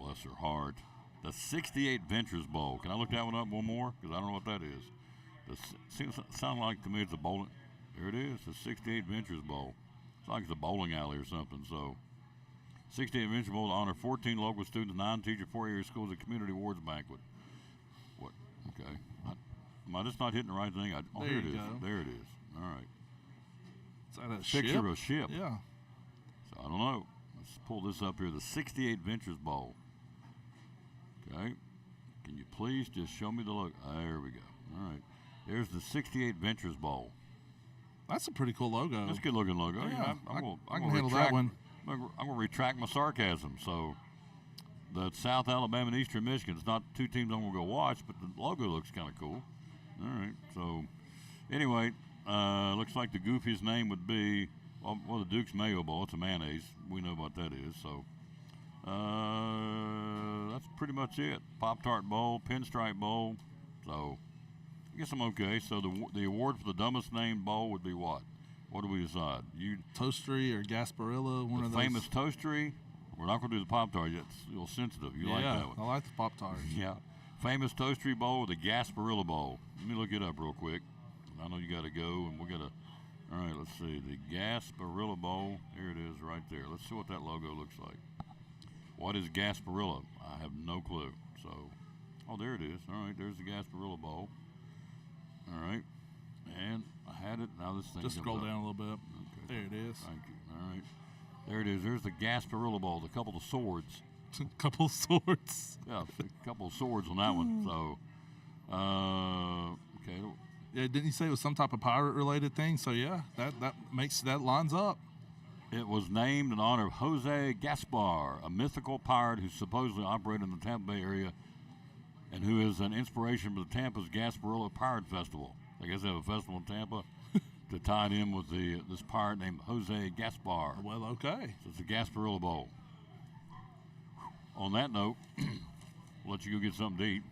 bless her heart. The 68 Ventures Bowl. Can I look that one up one more? Because I don't know what that is. Seems sound like to me it's a bowling. There it is. The 68 Ventures Bowl. It's like it's a bowling alley or something. So 68 Ventures Bowl to honor 14 local students, 9 teachers, 4 area schools, and community awards banquet. What? Okay. Am I just not hitting the right thing? There here it you is. go. There it is. All right. Is that a Picture ship? of a ship. Yeah. So I don't know. Let's pull this up here. The 68 Ventures Bowl. Okay. Can you please just show me the logo? There we go. All right. There's the 68 Ventures Bowl. That's a pretty cool logo. That's a good looking logo. Yeah, I'm I can gonna handle that one. I'm going to retract my sarcasm. So the South Alabama and Eastern Michigan, it's not two teams I'm going to go watch, but the logo looks kind of cool. All right. So anyway, looks like the goofiest name would be, well, the Duke's Mayo Bowl. It's a mayonnaise. We know what that is. So that's pretty much it. Pop-Tart Bowl, Pinstripe Bowl. So I guess I'm okay. So the award for the dumbest named bowl would be what? What do we decide? Toastery or Gasparilla, one the of those. famous Toastery. We're not going to do the Pop-Tart yet. It's a little sensitive. You like that one? I like the Pop-Tarts. Yeah. Famous Toastery Bowl or the Gasparilla Bowl? Let me look it up real quick. I know you got to go, and we got to. All right, let's see. The Gasparilla Bowl. Here it is right there. Let's see what that logo looks like. What is Gasparilla? I have no clue. So, there it is. All right, there's the Gasparilla Bowl. All right. And I had it. Now this thing Just comes scroll up. down a little bit. Okay. There it is. Thank you. All right. There it is. There's the Gasparilla Bowl, a couple of swords. A couple of swords. Yeah, a couple of swords on that one. So, okay. Yeah, didn't you say it was some type of pirate-related thing? So yeah, that lines up. It was named in honor of Jose Gaspar, a mythical pirate who supposedly operated in the Tampa Bay area and who is an inspiration for the Tampa's Gasparilla Pirate Festival. I guess they have a festival in Tampa to tie it in with this pirate named Jose Gaspar. Well, okay. So it's the Gasparilla Bowl. On that note, we'll let you go get something to eat.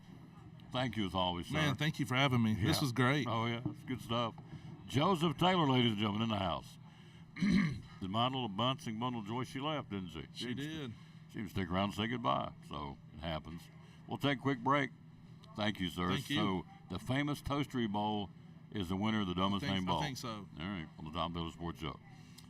Thank you as always, sir. Man, thank you for having me. Yeah. This was great. Oh, yeah. It's good stuff. Joseph Taylor, ladies and gentlemen, in the house. Did my little bouncing bundle of joy, she left, didn't she? She did. She would stick around and say goodbye. So it happens. We'll take a quick break. Thank you, sir. Thank you. So the famous Toastery Bowl is the winner of the dumbest name bowl. I think so. All right, on the Tom Taylor Sports Show.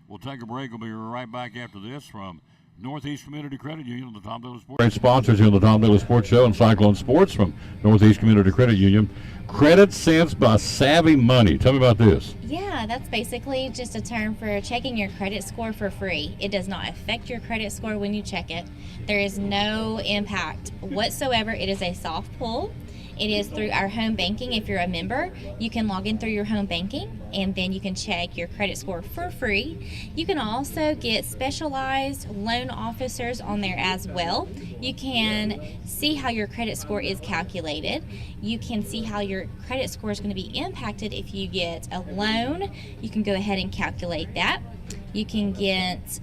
We'll take a break. We'll be right back after this from Northeast Community Credit Union on the Tom Taylor Sports. Great sponsors here on the Tom Taylor Sports Show and Cyclone Sports from Northeast Community Credit Union. Credit Sense by Savvy Money. Tell me about this. Yeah, that's basically just a term for checking your credit score for free. It does not affect your credit score when you check it. There is no impact whatsoever. It is a soft pull. It is through our home banking. If you're a member, you can log in through your home banking and then you can check your credit score for free. You can also get specialized loan officers on there as well. You can see how your credit score is calculated. You can see how your credit score is going to be impacted if you get a loan. You can go ahead and calculate that. You can get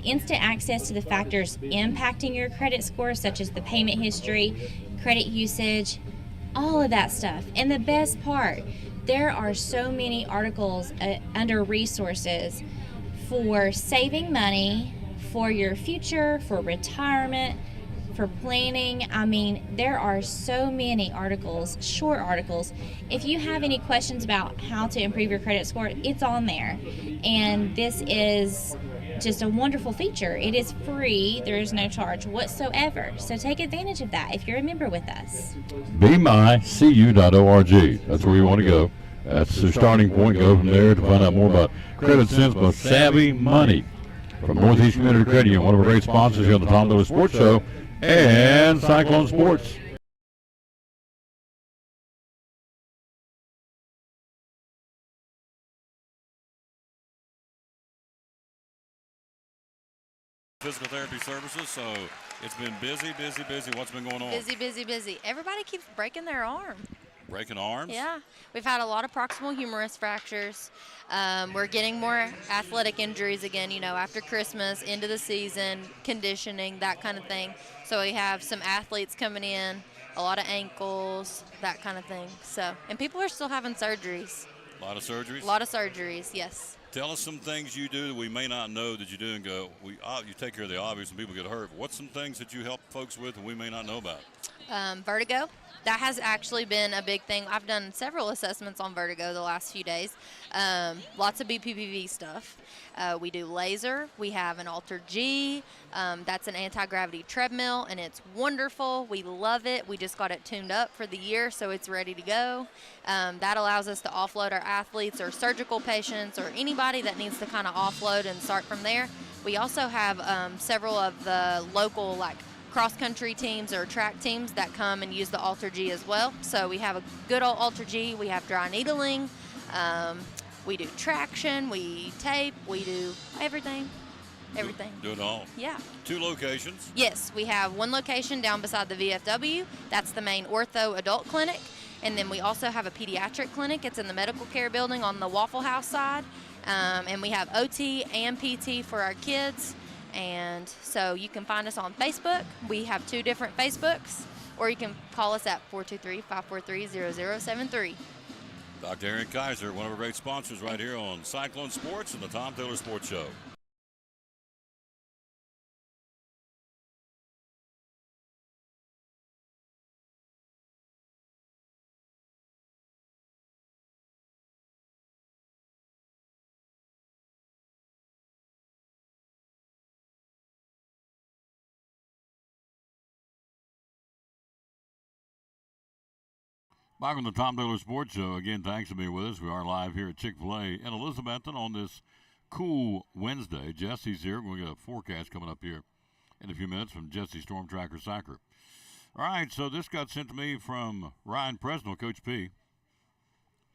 instant access to the factors impacting your credit score, such as the payment history, credit usage, all of that stuff. And the best part, there are so many articles under resources for saving money, for your future, for retirement, for planning. I mean, there are so many articles, short articles. If you have any questions about how to improve your credit score, it's on there. And this is just a wonderful feature. It is free. There is no charge whatsoever. So take advantage of that if you're a member with us. BeMyCU.org. That's where you want to go. That's the starting point. Go from there to find out more about Credit Sense by Savvy Money from Northeast Community Credit Union, one of our great sponsors here on the Tom Taylor Sports Show and Cyclone Sports. Physical therapy services, so it's been busy. What's been going on? Busy. Everybody keeps breaking their arm. breaking arms. Yeah, we've had a lot of proximal humerus fractures. We're getting more athletic injuries again, after Christmas, into the season, conditioning, that kind of thing. So we have some athletes coming in, a lot of ankles, that kind of thing. So, and people are still having surgeries. A lot of surgeries? A lot of surgeries, yes. Tell us some things you do that we may not know that you do and go, you take care of the obvious and people get hurt. What's some things that you help folks with and we may not know about? Vertigo. That has actually been a big thing. I've done several assessments on vertigo the last few days. Lots of BPPV stuff. We do laser. We have an Alter G. That's an anti-gravity treadmill, and it's wonderful. We love it. We just got it tuned up for the year, so it's ready to go. That allows us to offload our athletes or surgical patients or anybody that needs to kind of offload and start from there. We also have several of the local, cross-country teams or track teams that come and use the Alter G as well. So we have a good old Alter G. We have dry needling. We do traction. We tape. We do everything. Everything. Do it all. Yeah. 2 locations. Yes, we have one location down beside the VFW. That's the main ortho adult clinic. And then we also have a pediatric clinic. It's in the medical care building on the Waffle House side. And we have OT and PT for our kids. And so you can find us on Facebook. We have 2 different Facebooks, or you can call us at 423-543-0073. Dr. Aaron Kaiser, one of our great sponsors right here on Cyclone Sports and the Tom Taylor Sports Show. Back on the Tom Taylor Sports Show. Again, thanks for being with us. We are live here at Chick-fil-A in Elizabethton on this cool Wednesday. Jesse's here. We'll get a forecast coming up here in a few minutes from Jesse Storm Tracker Sacker. All right, so this got sent to me from Ryan Presnell, Coach P.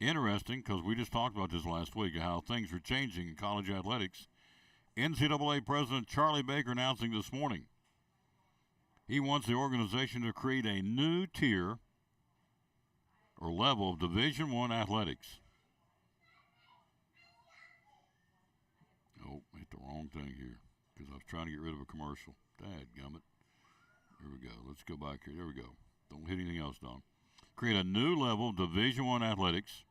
Interesting, because we just talked about this last week, how things are changing in college athletics. NCAA President Charlie Baker announcing this morning he wants the organization to create a new tier or level of Division I athletics. Oh, I hit the wrong thing here because I was trying to get rid of a commercial. Dadgummit. Here we go. Let's go back here. There we go. Don't hit anything else, Don. Create a new level of Division I athletics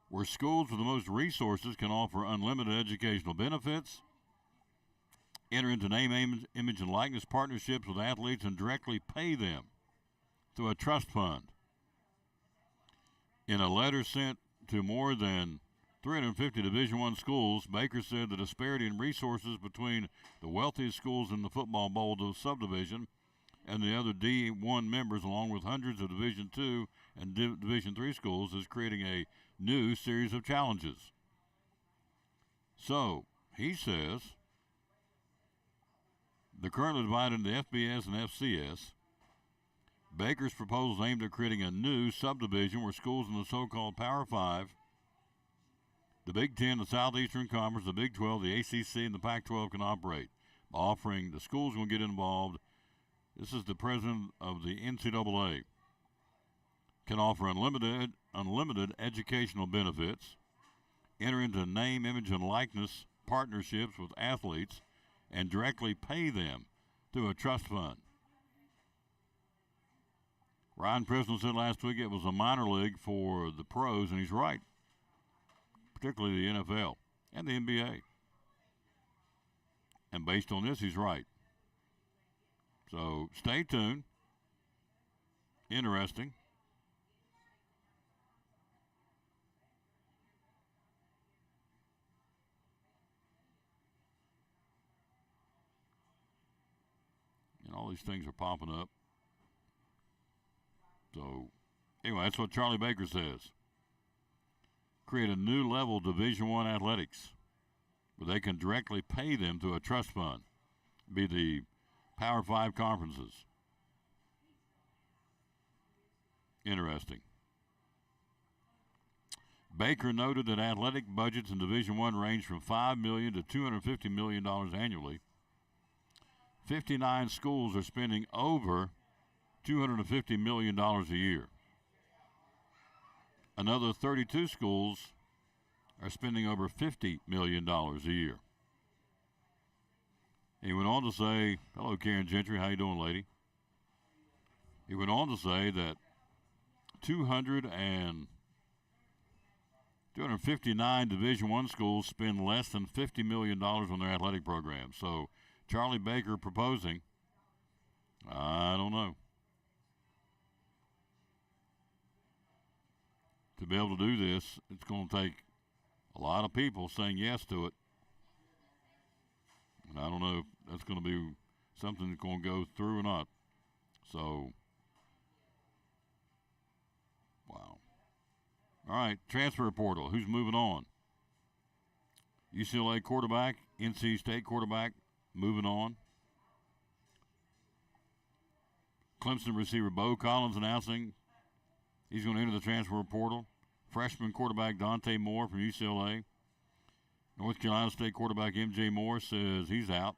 where schools with the most resources can offer unlimited educational benefits, enter into name, image, and likeness partnerships with athletes, and directly pay them through a trust fund. In a letter sent to more than 350 Division I schools, Baker said the disparity in resources between the wealthiest schools in the football bowl subdivision and the other D1 members, along with hundreds of Division II and Division III schools, is creating a new series of challenges. So, he says, the currently divided into FBS and FCS. Baker's proposal is aimed at creating a new subdivision where schools in the so-called Power 5, the Big Ten, the Southeastern Conference, the Big 12, the ACC, and the Pac-12 can operate by offering the schools will get involved. This is the president of the NCAA. Can offer unlimited educational benefits, enter into name, image, and likeness partnerships with athletes, and directly pay them through a trust fund. Ryan Presnell said last week it was a minor league for the pros, and he's right, particularly the NFL and the NBA. And based on this, he's right. So stay tuned. Interesting. And all these things are popping up. So, anyway, that's what Charlie Baker says. Create a new level Division I athletics where they can directly pay them through a trust fund. Be the Power 5 conferences. Interesting. Baker noted that athletic budgets in Division I range from $5 million to $250 million annually. 59 schools are spending over $250 million a year. another 32 schools are spending over $50 million a year. He went on to say, hello, Karen Gentry. How you doing, lady? He went on to say that 259 Division I schools spend less than $50 million on their athletic programs. So Charlie Baker proposing, I don't know. To be able to do this, it's going to take a lot of people saying yes to it. And I don't know if that's going to be something that's going to go through or not. So, wow. All right, transfer portal. Who's moving on? UCLA quarterback, NC State quarterback, moving on. Clemson receiver Bo Collins announcing he's going to enter the transfer portal. Freshman quarterback Dante Moore from UCLA. North Carolina State quarterback M.J. Moore says he's out.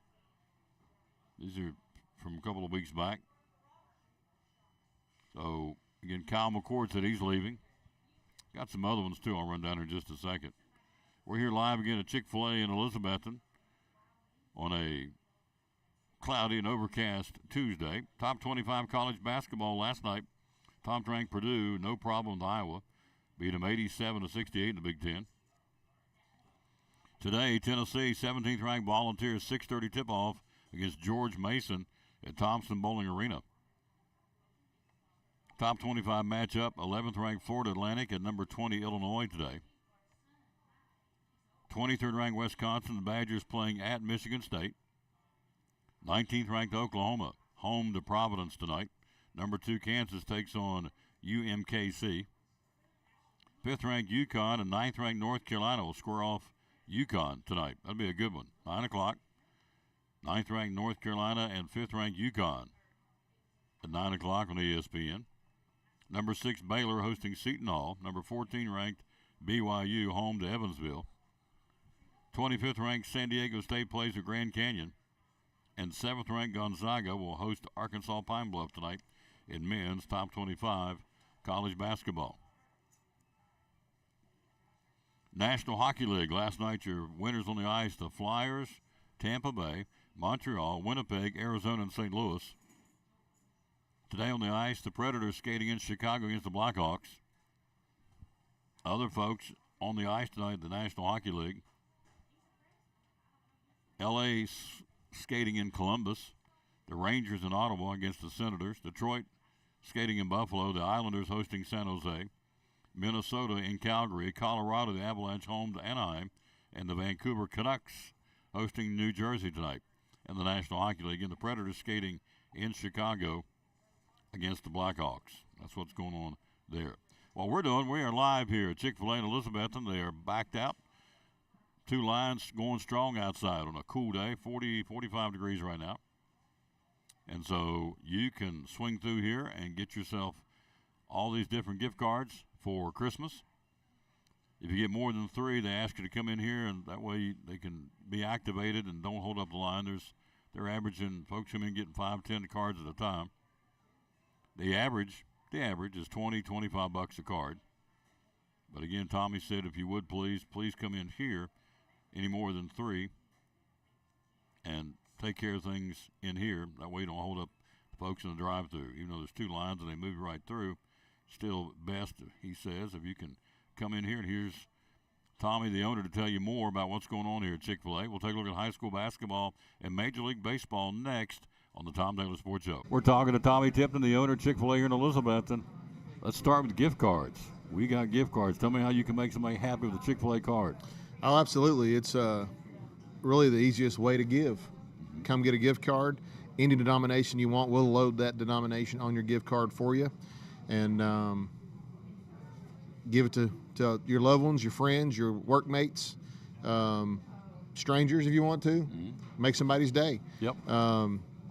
These are from a couple of weeks back. So, again, Kyle McCord said he's leaving. Got some other ones, too. I'll run down here in just a second. We're here live again at Chick-fil-A in Elizabethton on a cloudy and overcast Tuesday. Top 25 college basketball last night. Top-ranked Purdue, no problem with Iowa. Beat them 87-68 in the Big Ten. Today, Tennessee, 17th-ranked Volunteers, 6:30 tip-off against George Mason at Thompson Bowling Arena. Top 25 matchup, 11th-ranked Florida Atlantic at number 20 Illinois today. 23rd-ranked Wisconsin, the Badgers playing at Michigan State. 19th-ranked Oklahoma, home to Providence tonight. Number 2 Kansas takes on UMKC. 5th-ranked UConn and 9th-ranked North Carolina will square off UConn tonight. That'll be a good one. 9 o'clock. 9th-ranked North Carolina and 5th-ranked UConn at 9 o'clock on ESPN. Number 6 Baylor hosting Seton Hall. Number 14-ranked BYU home to Evansville. 25th-ranked San Diego State plays at Grand Canyon. And 7th-ranked Gonzaga will host Arkansas Pine Bluff tonight in men's top 25 college basketball. National Hockey League. Last night, your winners on the ice, the Flyers, Tampa Bay, Montreal, Winnipeg, Arizona, and St. Louis. Today on the ice, the Predators skating in Chicago against the Blackhawks. Other folks on the ice tonight at the National Hockey League. L.A. skating in Columbus. The Rangers in Ottawa against the Senators. Detroit skating in Buffalo. The Islanders hosting San Jose. Minnesota in Calgary, Colorado, the Avalanche home to Anaheim, and the Vancouver Canucks hosting New Jersey tonight in the National Hockey League. And the Predators skating in Chicago against the Blackhawks. That's what's going on there. Well, we are live here at Chick-fil-A in Elizabethton. They are backed out. 2 lines going strong outside on a cool day, 40, 45 degrees right now. And so you can swing through here and get yourself all these different gift cards for Christmas. If you get more than 3, they ask you to come in here, and that way they can be activated and don't hold up the line. They're averaging, folks come in getting 5, 10 cards at a time. The average is $20, $25 a card. But again, Tommy said, if you would please come in here any more than 3 and take care of things in here. That way you don't hold up folks in the drive-thru. Even though there's 2 lines and they move right through, still best, he says, if you can come in here. And here's Tommy, the owner, to tell you more about what's going on here at Chick-fil-A. We'll take a look at high school basketball and Major League Baseball next on the Tom Taylor Sports Show. We're talking to Tommy Tipton, the owner of Chick-fil-A here in Elizabethton. Let's start with gift cards. We got gift cards. Tell me how you can make somebody happy with a Chick-fil-A card. Oh, absolutely. It's really the easiest way to give. Come get a gift card. Any denomination you want, we'll load that denomination on your gift card for you. And give it to your loved ones, your friends, your workmates, strangers if you want to. Mm-hmm. Make somebody's day. Yep.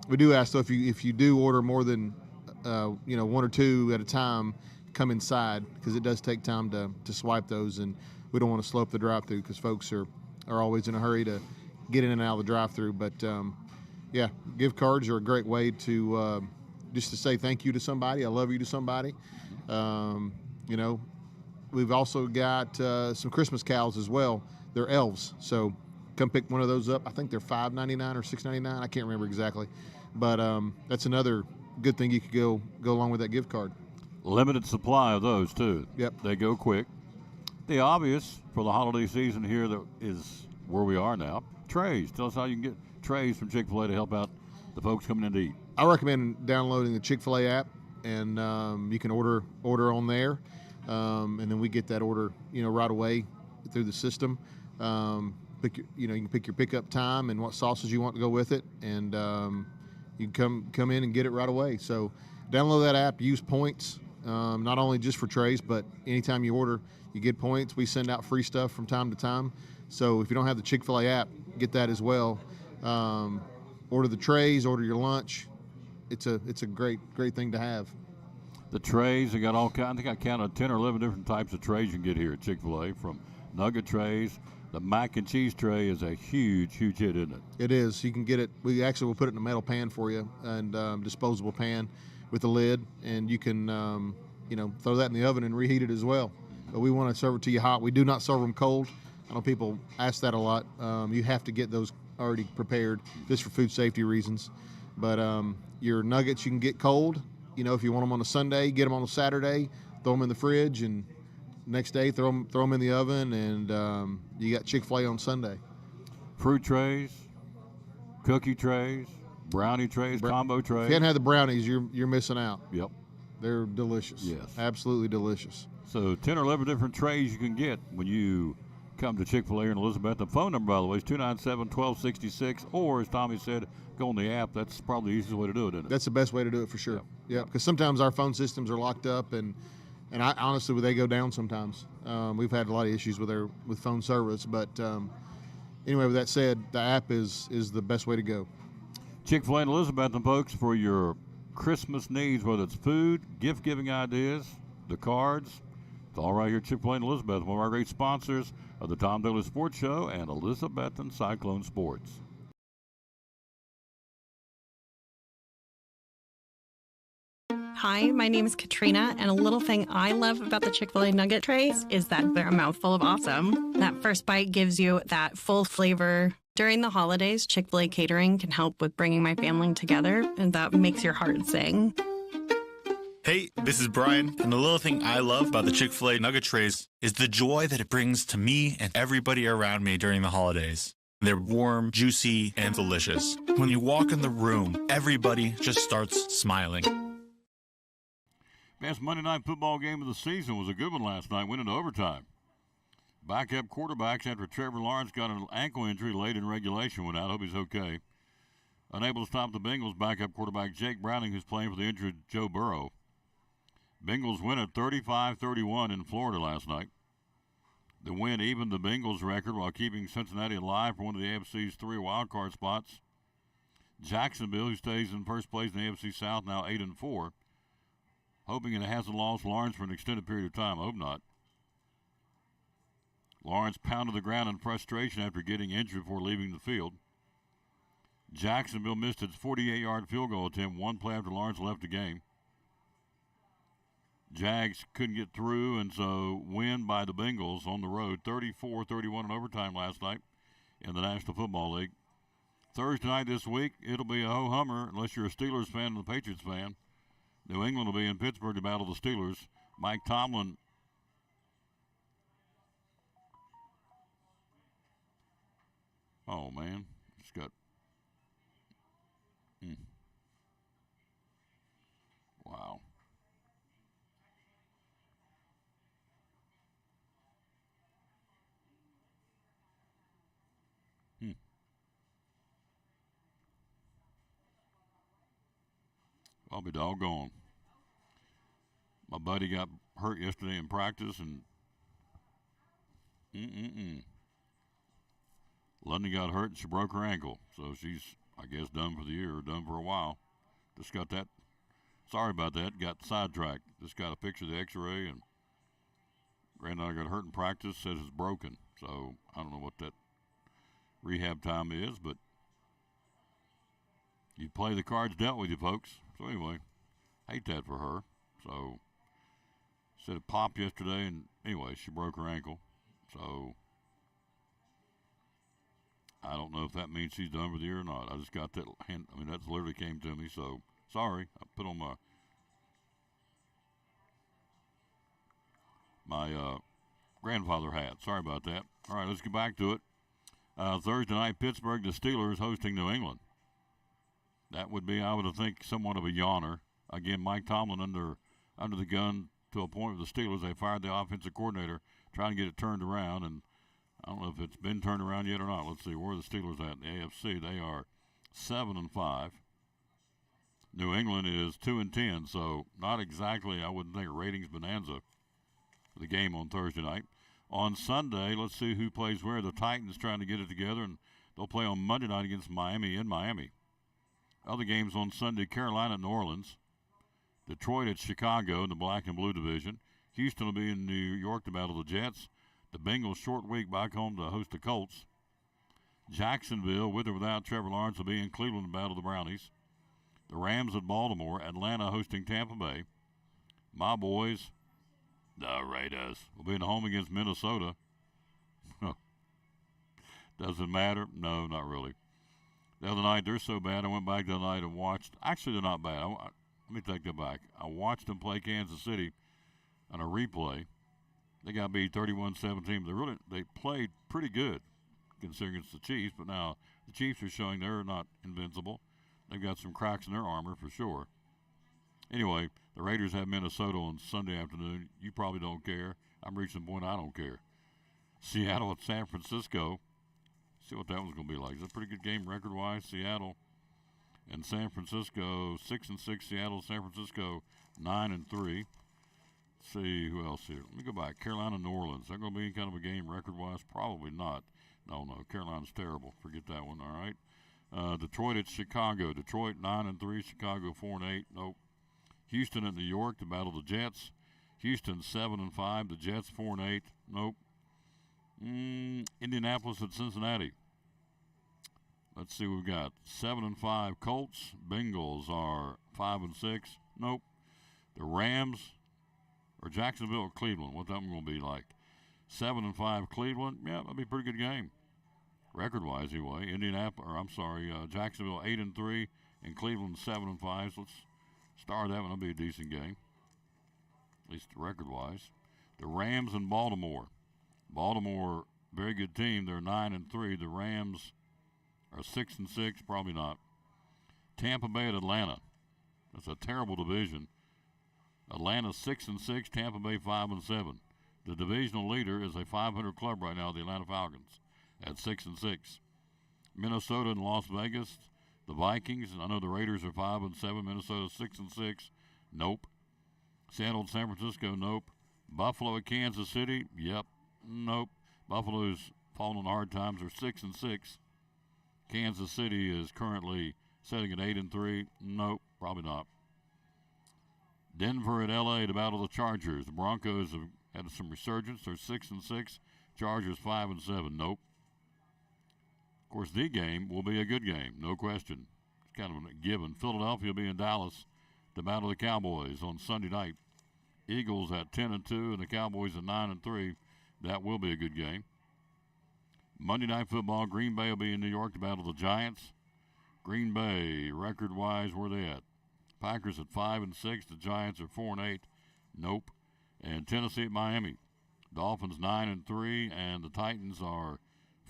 We do ask, though, if you do order more than 1 or 2 at a time, come inside, because it does take time to swipe those, and we don't want to slow up the drive-thru because folks are always in a hurry to get in and out of the drive-thru. But yeah, gift cards are a great way to just to say thank you to somebody. I love you to somebody. we've also got some Christmas cows as well. They're elves, so come pick one of those up. I think they're $5.99 or $6.99. I can't remember exactly, but that's another good thing you could go along with that gift card. Limited supply of those too. Yep. They go quick. The obvious for the holiday season here that is where we are now. Trays. Tell us how you can get trays from Chick-fil-A to help out the folks coming in to eat. I recommend downloading the Chick-fil-A app, and you can order on there, and then we get that order, right away through the system. You can pick your pickup time and what sauces you want to go with it, and you can come in and get it right away. So download that app, use points, not only just for trays, but anytime you order, you get points. We send out free stuff from time to time. So if you don't have the Chick-fil-A app, get that as well. Order the trays, order your lunch. It's a great thing to have. The trays, they got all kinds. I think I counted 10 or 11 different types of trays you can get here at Chick-fil-A, from nugget trays. The mac and cheese tray is a huge hit, isn't it? It is. You can get it. We actually will put it in a metal pan for you, and disposable pan with a lid, and you can throw that in the oven and reheat it as well. But we want to serve it to you hot. We do not serve them cold. I know people ask that a lot. You have to get those already prepared just for food safety reasons. But your nuggets you can get cold. If you want them on a Sunday, get them on a Saturday, throw them in the fridge, and next day throw them in the oven, and you got Chick-fil-A on Sunday. Fruit trays, cookie trays, brownie trays, combo trays. If you hadn't had the brownies, you're missing out. Yep. They're delicious. Yes. Absolutely delicious. So 10 or 11 different trays you can get when you come to Chick-fil-A in Elizabeth. The phone number, by the way, is 297-1266, or as Tommy said, go on the app. That's probably the easiest way to do it, isn't it? That's the best way to do it for sure. Yeah, because sometimes our phone systems are locked up, and I honestly, they go down sometimes. We've had a lot of issues with phone service, but anyway, with that said, the app is the best way to go. Chick-fil-A in Elizabeth, and folks, for your Christmas needs, whether it's food, gift-giving ideas, the cards, it's all right here at Chick-fil-A in Elizabeth, one of our great sponsors of the Tom Daly Sports Show and Elizabethan Cyclone Sports. Hi, my name is Katrina, and a little thing I love about the Chick-fil-A nugget trays is that they're a mouthful of awesome. That first bite gives you that full flavor. During the holidays, Chick-fil-A catering can help with bringing my family together, and that makes your heart sing. Hey, this is Brian, and the little thing I love about the Chick-fil-A nugget trays is the joy that it brings to me and everybody around me during the holidays. They're warm, juicy, and delicious. When you walk in the room, everybody just starts smiling. Best Monday night football game of the season was a good one last night, went into overtime. Backup quarterbacks after Trevor Lawrence got an ankle injury late in regulation went out. Hope he's okay. Unable to stop the Bengals, backup quarterback Jake Browning, who's playing for the injured Joe Burrow. Bengals win at 35-31 in Florida last night. The win evened the Bengals record while keeping Cincinnati alive for one of the AFC's 3 wildcard spots. Jacksonville, who stays in first place in the AFC South, now 8-4. Hoping it hasn't lost Lawrence for an extended period of time. I hope not. Lawrence pounded the ground in frustration after getting injured before leaving the field. Jacksonville missed its 48-yard field goal attempt one play after Lawrence left the game. Jags couldn't get through, and so win by the Bengals on the road, 34-31 in overtime last night in the National Football League. Thursday night this week, it'll be a ho-hummer unless you're a Steelers fan and a Patriots fan. New England will be in Pittsburgh to battle the Steelers. Mike Tomlin oh, man. It's got wow. I'll be doggone. My buddy got hurt yesterday in practice, and London got hurt, and she broke her ankle. So she's, I guess, done for the year, or done for a while. Just got that. Sorry about that. Got sidetracked. Just got a picture of the x-ray, and granddaughter got hurt in practice, says it's broken. So I don't know what that rehab time is, but you play the cards dealt with you, folks. So anyway, hate that for her. So said it popped yesterday, and anyway, she broke her ankle. So I don't know if that means she's done for the year or not. I just got that hint. I mean, that's literally came to me. So sorry. I put on my grandfather hat. Sorry about that. All right, let's get back to it. Thursday night, Pittsburgh, the Steelers hosting New England. That would be, I would think, somewhat of a yawner. Again, Mike Tomlin under the gun to a point with the Steelers. They fired the offensive coordinator, trying to get it turned around, and I don't know if it's been turned around yet or not. Let's see, where are the Steelers at in the AFC? They are 7-5. New England is 2-10, so not exactly, I wouldn't think, a ratings bonanza for the game on Thursday night. On Sunday, let's see who plays where. The Titans trying to get it together, and they'll play on Monday night against Miami in Miami. Other games on Sunday, Carolina at New Orleans. Detroit at Chicago in the black and blue division. Houston will be in New York to battle the Jets. The Bengals short week back home to host the Colts. Jacksonville, with or without Trevor Lawrence, will be in Cleveland to battle the Brownies. The Rams at Baltimore. Atlanta hosting Tampa Bay. My boys, the Raiders, will be at home against Minnesota. Does it matter? No, not really. The other night, they're so bad, I went back the other night and watched. Actually, they're not bad. Let me take that back. I watched them play Kansas City on a replay. They got beat 31-17. They played pretty good considering it's the Chiefs, but now the Chiefs are showing they're not invincible. They've got some cracks in their armor for sure. Anyway, the Raiders have Minnesota on Sunday afternoon. You probably don't care. I'm reaching the point I don't care. Seattle at San Francisco. See what that one's going to be like. It's a pretty good game record-wise. Seattle and San Francisco, 6-6. Seattle, San Francisco, 9-3. Let's see who else here. Let me go back. Carolina, New Orleans. Is that going to be kind of a game record-wise? Probably not. No. Carolina's terrible. Forget that one. All right. Detroit at Chicago. Detroit 9-3. Chicago 4-8. Nope. Houston at New York to battle the Jets. Houston 7-5. The Jets 4-8. Nope. Indianapolis at Cincinnati. Let's see what we've got. 7-5 Colts. Bengals are 5-6. Nope. The Rams or Jacksonville or Cleveland. What that one going to be like? 7-5 Cleveland. Yeah, that'll be a pretty good game. Record-wise, anyway. Jacksonville 8-3 and Cleveland 7-5. So let's start that one. That'll be a decent game, at least record-wise. The Rams and Baltimore. Baltimore, very good team. They're 9-3. The Rams are 6-6. Probably not. Tampa Bay at Atlanta. That's a terrible division. Atlanta 6-6. Tampa Bay 5-7. The divisional leader is a 500 club right now, the Atlanta Falcons, at 6-6. Minnesota and Las Vegas. The Vikings. I know the Raiders are 5-7. Minnesota 6-6. Nope. Seattle and San Francisco. Nope. Buffalo at Kansas City. Yep. Nope. Buffalo's fallen on hard times. They're 6-6. Kansas City is currently sitting at 8-3. Nope, probably not. Denver at LA to battle the Chargers. The Broncos have had some resurgence. They're 6-6. Chargers 5-7. Nope. Of course, the game will be a good game, no question. It's kind of a given. Philadelphia will be in Dallas to battle the Cowboys on Sunday night. Eagles at 10-2 and the Cowboys at 9-3. That will be a good game. Monday Night Football, Green Bay will be in New York to battle the Giants. Green Bay, record-wise, where they at? Packers at 5-6. The Giants are 4-8. Nope. And Tennessee at Miami. Dolphins 9-3, and the Titans are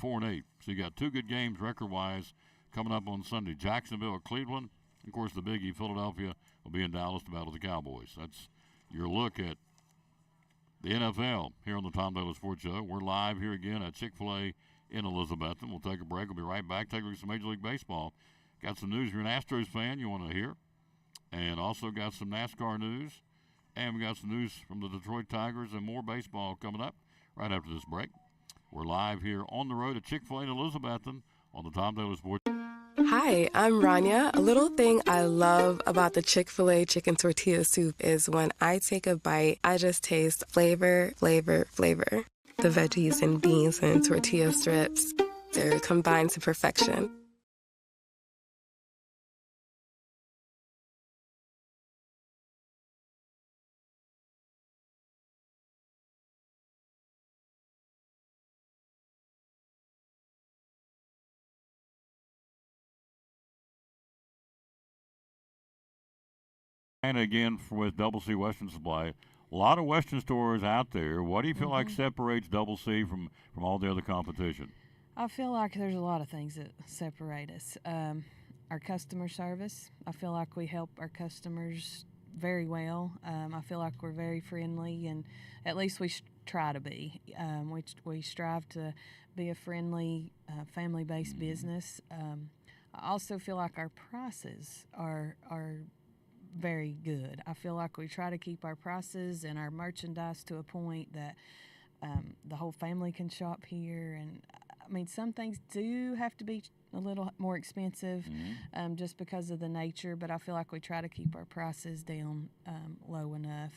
4-8. So you got two good games record-wise coming up on Sunday. Jacksonville at Cleveland. Of course, the biggie, Philadelphia, will be in Dallas to battle the Cowboys. That's your look at the NFL here on the Tom Taylor Sports Show. We're live here again at Chick-fil-A in Elizabethton. We'll take a break. We'll be right back. Take a look at some Major League Baseball. Got some news. You're an Astros fan you want to hear. And also got some NASCAR news. And we got some news from the Detroit Tigers and more baseball coming up right after this break. We're live here on the road at Chick-fil-A in Elizabethton on the Tom Taylor Sports. Hi, I'm Rania. A little thing I love about the Chick-fil-A chicken tortilla soup is when I take a bite, I just taste flavor, flavor, flavor. The veggies and beans and tortilla strips, they're combined to perfection. And again, with Double C Western Supply, a lot of Western stores out there. What do you feel like separates Double C from all the other competition? I feel like there's a lot of things that separate us. Our customer service, I feel like we help our customers very well. I feel like we're very friendly, and at least we try to be. We strive to be a friendly, family-based business. I also feel like our prices are very good. I feel like we try to keep our prices and our merchandise to a point that the whole family can shop here. And I mean, some things do have to be a little more expensive just because of the nature, but I feel like we try to keep our prices down low enough.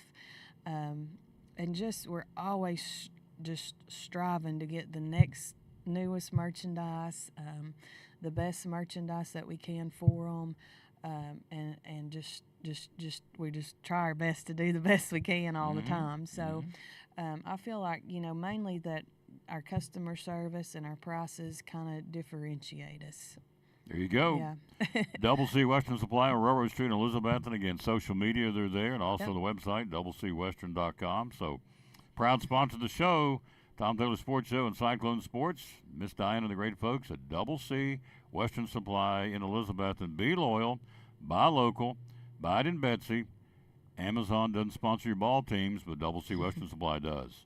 And just we're always just striving to get the next newest merchandise, the best merchandise that we can for them, and just we just try our best to do the best we can all the time. So I feel like, mainly that our customer service and our prices kind of differentiate us. There you go. Yeah. Double C Western Supply on Railroad Street in Elizabeth. And again, social media, they're there, and also the website, doublecwestern.com. So, proud sponsor of the show, Tom Taylor Sports Show and Cyclone Sports. Miss Diana and the great folks at Double C Western Supply in Elizabeth. And be loyal, buy local, buy it in Betsy. Amazon doesn't sponsor your ball teams, but Double C Western Supply does.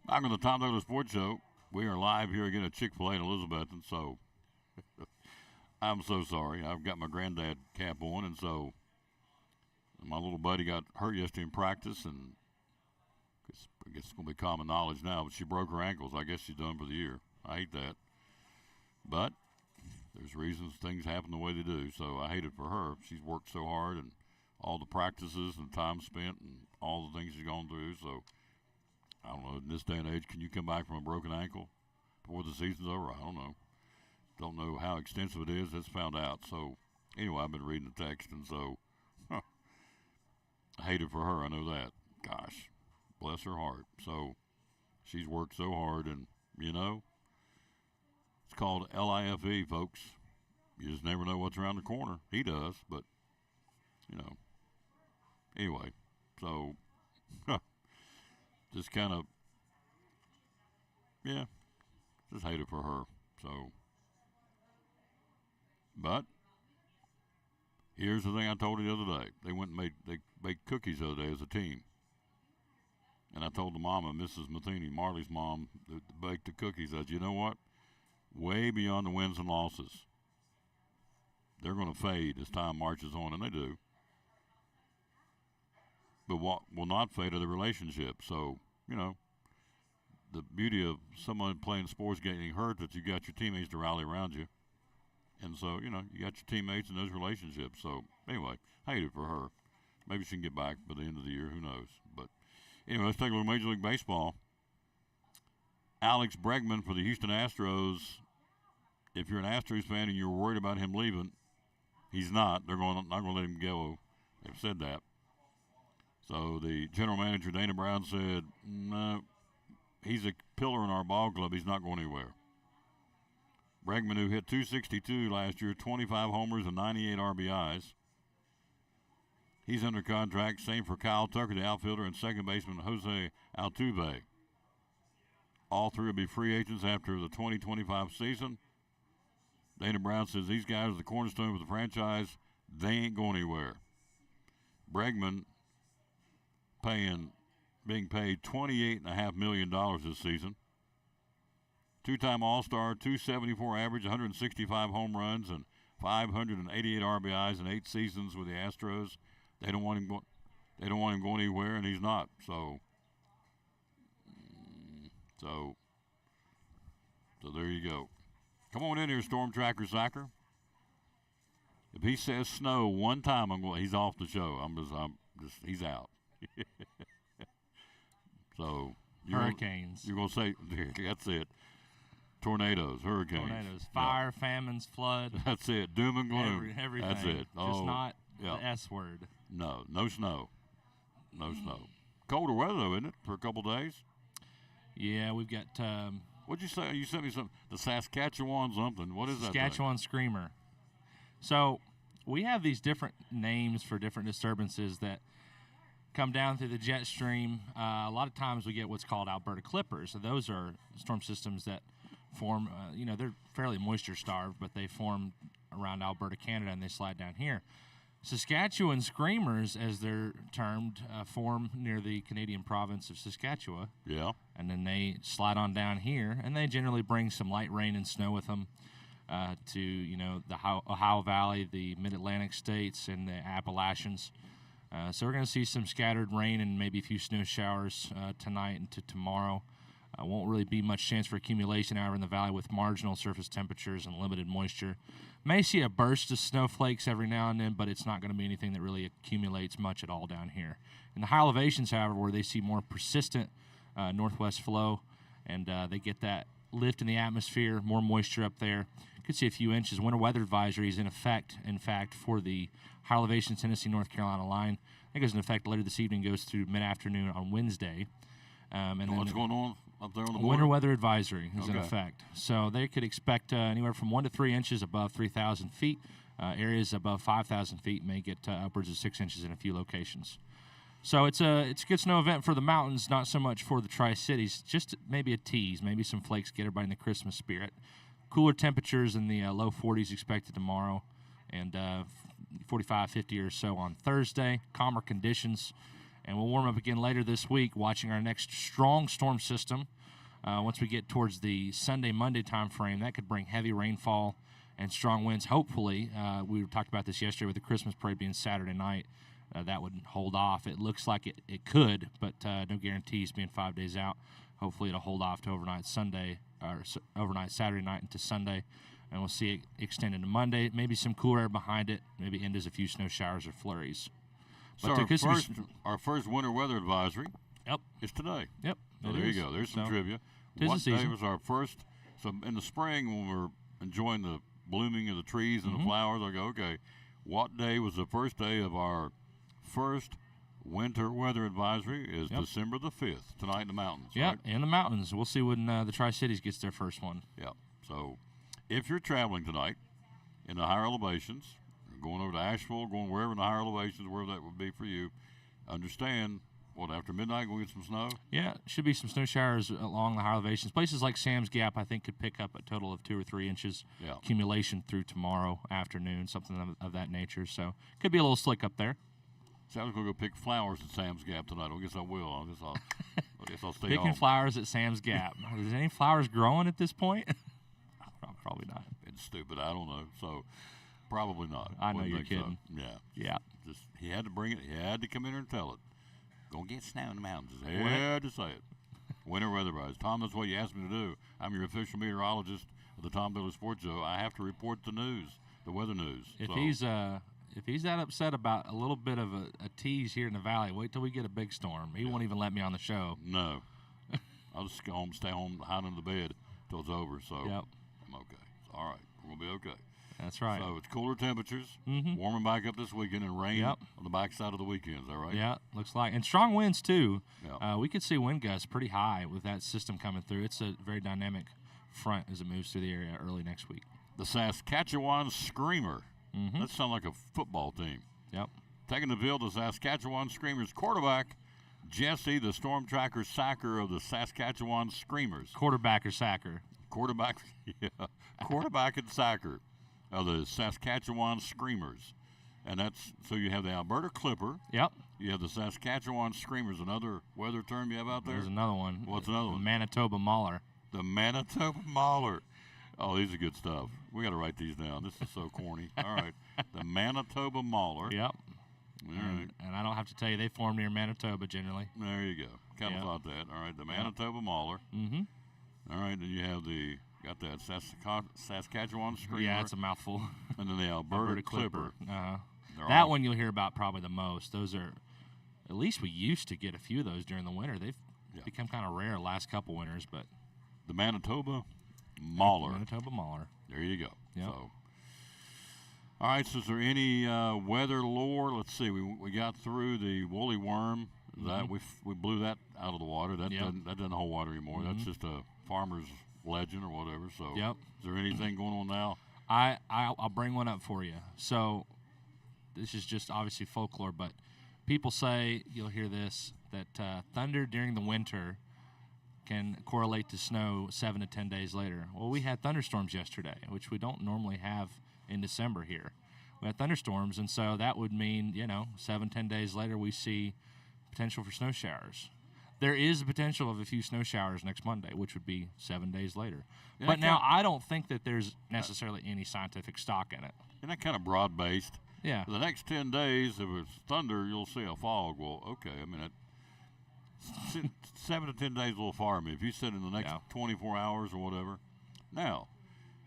Back on the Tom Taylor Sports Show. We are live here again at Chick-fil-A in Elizabeth, and so I'm so sorry. I've got my granddad cap on, and so my little buddy got hurt yesterday in practice, and I guess it's going to be common knowledge now, but she broke her ankles. I guess she's done for the year. I hate that. But there's reasons things happen the way they do, so I hate it for her. She's worked so hard, and all the practices and time spent and all the things she's gone through, so I don't know, in this day and age, can you come back from a broken ankle before the season's over? I don't know. Don't know how extensive it is. It's found out. So, anyway, I've been reading the text, and so I hate it for her. I know that. Gosh, bless her heart. So, she's worked so hard, and, it's called LIFE, folks. You just never know what's around the corner. He does, but, anyway, so just kind of, just hate it for her. So, but here's the thing I told you the other day. They went and they baked cookies the other day as a team. And I told the mama, Mrs. Matheny, Marley's mom, that baked the cookies. I said, you know what? Way beyond the wins and losses. They're going to fade as time marches on, and they do. But what will not fade are the relationships. So, the beauty of someone playing sports getting hurt, that you got your teammates to rally around you. And so, you got your teammates in those relationships. So, anyway, I hate it for her. Maybe she can get back by the end of the year. Who knows? But, anyway, let's take a look at Major League Baseball. Alex Bregman for the Houston Astros. If you're an Astros fan and you're worried about him leaving, he's not. They're not going to let him go. They've said that. So the general manager, Dana Brown, said, no, he's a pillar in our ball club. He's not going anywhere. Bregman, who hit .262 last year, 25 homers and 98 RBIs. He's under contract. Same for Kyle Tucker, the outfielder, and second baseman Jose Altuve. All three will be free agents after the 2025 season. Dana Brown says these guys are the cornerstone of the franchise. They ain't going anywhere. Bregman being paid $28.5 million this season. Two-time All-Star, 274 average, 165 home runs, and 588 RBIs in 8 seasons with the Astros. They don't want him going anywhere, and he's not. So there you go. Come on in here, Storm Tracker Sacker. If he says snow one time, he's off the show. He's out. So hurricanes. You're gonna say that's it. Tornadoes, hurricanes, fire, famines, flood. That's it. Doom and gloom. Everything. That's it. Just not the S word. No snow. No snow. Colder weather though, isn't it, for a couple days? Yeah, we've got. What'd you say? You sent me something. The Saskatchewan something. What is that? Saskatchewan Screamer. So we have these different names for different disturbances that come down through the jet stream. A lot of times we get what's called Alberta Clippers. So those are storm systems that form, they're fairly moisture starved, but they form around Alberta, Canada, and they slide down here. Saskatchewan Screamers, as they're termed, form near the Canadian province of Saskatchewan. Yeah. And then they slide on down here, and they generally bring some light rain and snow with them to, the Ohio Valley, the Mid-Atlantic states, and the Appalachians. So we're going to see some scattered rain and maybe a few snow showers tonight and to tomorrow. Won't really be much chance for accumulation, however, in the valley with marginal surface temperatures and limited moisture. May see a burst of snowflakes every now and then, but it's not going to be anything that really accumulates much at all down here. In the high elevations, however, where they see more persistent northwest flow and they get that lift in the atmosphere, more moisture up there, could see a few inches. Winter weather advisory is in effect, for the high elevation Tennessee, North Carolina line. I think it's in effect later this evening, goes through mid-afternoon on Wednesday. And what's going on up there on the border? Winter weather advisory is in effect. So they could expect anywhere from 1 to 3 inches above 3,000 feet. Areas above 5,000 feet may get upwards of 6 inches in a few locations. So it's a good snow event for the mountains, not so much for the Tri-Cities. Just maybe a tease, maybe some flakes, get everybody in the Christmas spirit. Cooler temperatures in the low 40s expected tomorrow, and 45, 50 or so on Thursday. Calmer conditions. And we'll warm up again later this week, watching our next strong storm system. Once we get towards the Sunday, Monday time frame, that could bring heavy rainfall and strong winds. Hopefully, we talked about this yesterday with the Christmas parade being Saturday night. That would hold off. It looks like it could, but no guarantees being 5 days out. Hopefully, it'll hold off to overnight Saturday night into Sunday. And we'll see it extend into Monday. Maybe some cooler air behind it. Maybe end as a few snow showers or flurries. So our first winter weather advisory is today. Yep. So there you go. There's some trivia. What day was our first? So in the spring when we're enjoying the blooming of the trees and the flowers, I go, okay, what day was the first day of our first winter weather advisory? Is December the 5th, tonight in the mountains. Yeah, right? In the mountains. We'll see when the Tri-Cities gets their first one. Yeah. So if you're traveling tonight in the higher elevations, going over to Asheville, going wherever in the higher elevations, wherever that would be for you, understand, after midnight we'll get some snow? Yeah, should be some snow showers along the higher elevations. Places like Sam's Gap, I think, could pick up a total of 2 or 3 inches accumulation through tomorrow afternoon, something of that nature. So could be a little slick up there. Sounds like we'll go pick flowers at Sam's Gap tonight. I guess I will. I guess I'll stay Picking home. flowers at Sam's Gap. Is any flowers growing at this point? Probably not. It's stupid. I don't know. So probably not. I know you're kidding. So. Yeah. Yeah. Just he had to bring it. He had to come in here and tell it. Gonna get snow in the mountains. He had to say it. Winter weather advice. Tom, that's what you asked me to do. I'm your official meteorologist of the Tom Bailey Sports Show. I have to report the news, the weather news. If he's that upset about a little bit of a tease here in the valley, wait till we get a big storm. He won't even let me on the show. No. I'll just go home, stay home, hide under the bed till it's over. So I'm okay. It's all right. We're gonna be okay. That's right. So it's cooler temperatures, warming back up this weekend, and rain on the backside of the weekend. Is that right? Yeah, looks like. And strong winds, too. Yeah. We could see wind gusts pretty high with that system coming through. It's a very dynamic front as it moves through the area early next week. The Saskatchewan Screamer. That sounds like a football team. Yep. Taking the field, the Saskatchewan Screamers quarterback, Jesse, the Storm Tracker sacker of the Saskatchewan Screamers. Quarterback or sacker? Quarterback, yeah. Quarterback and sacker of the Saskatchewan Screamers. And that's, so you have the Alberta Clipper. Yep. You have the Saskatchewan Screamers. Another weather term you have out there? There's another one. What's another one? Manitoba Mauler. The Manitoba Mauler. Oh, these are good stuff. We got to write these down. This is so corny. All right. The Manitoba Mauler. Yep. All right. And I don't have to tell you, they form near Manitoba generally. There you go. Kind of thought that. All right. The Manitoba Mauler. Mm-hmm. All right. Then you have got that Saskatchewan Screamer. Yeah, it's a mouthful. And then the Alberta Clipper. Uh-huh. That one you'll hear about probably the most. Those are, at least we used to get a few of those during the winter. They've become kind of rare last couple winters, but. The Manitoba Mauler. Manitoba Mauler. There you go. Yep. So, all right, so is there any weather lore? Let's see. We got through the woolly worm. That we blew that out of the water. That doesn't hold water anymore. That's just a farmer's legend or whatever. So is there anything going on now? I'll bring one up for you. So this is just obviously folklore, but people say, you'll hear this, that thunder during the winter can correlate to snow 7 to 10 days later. Well, we had thunderstorms yesterday, which we don't normally have in December here. We had thunderstorms, and so that would mean, 7, 10 days later we see potential for snow showers. There is the potential of a few snow showers next Monday, which would be 7 days later. Yeah, but now I don't think that there's necessarily any scientific stock in it. Isn't that kind of broad-based? Yeah. For the next 10 days, if it's thunder, you'll see a fog. Well, okay. I mean, 7 to 10 days is a little far. I mean, if you said in the next 24 hours or whatever. Now,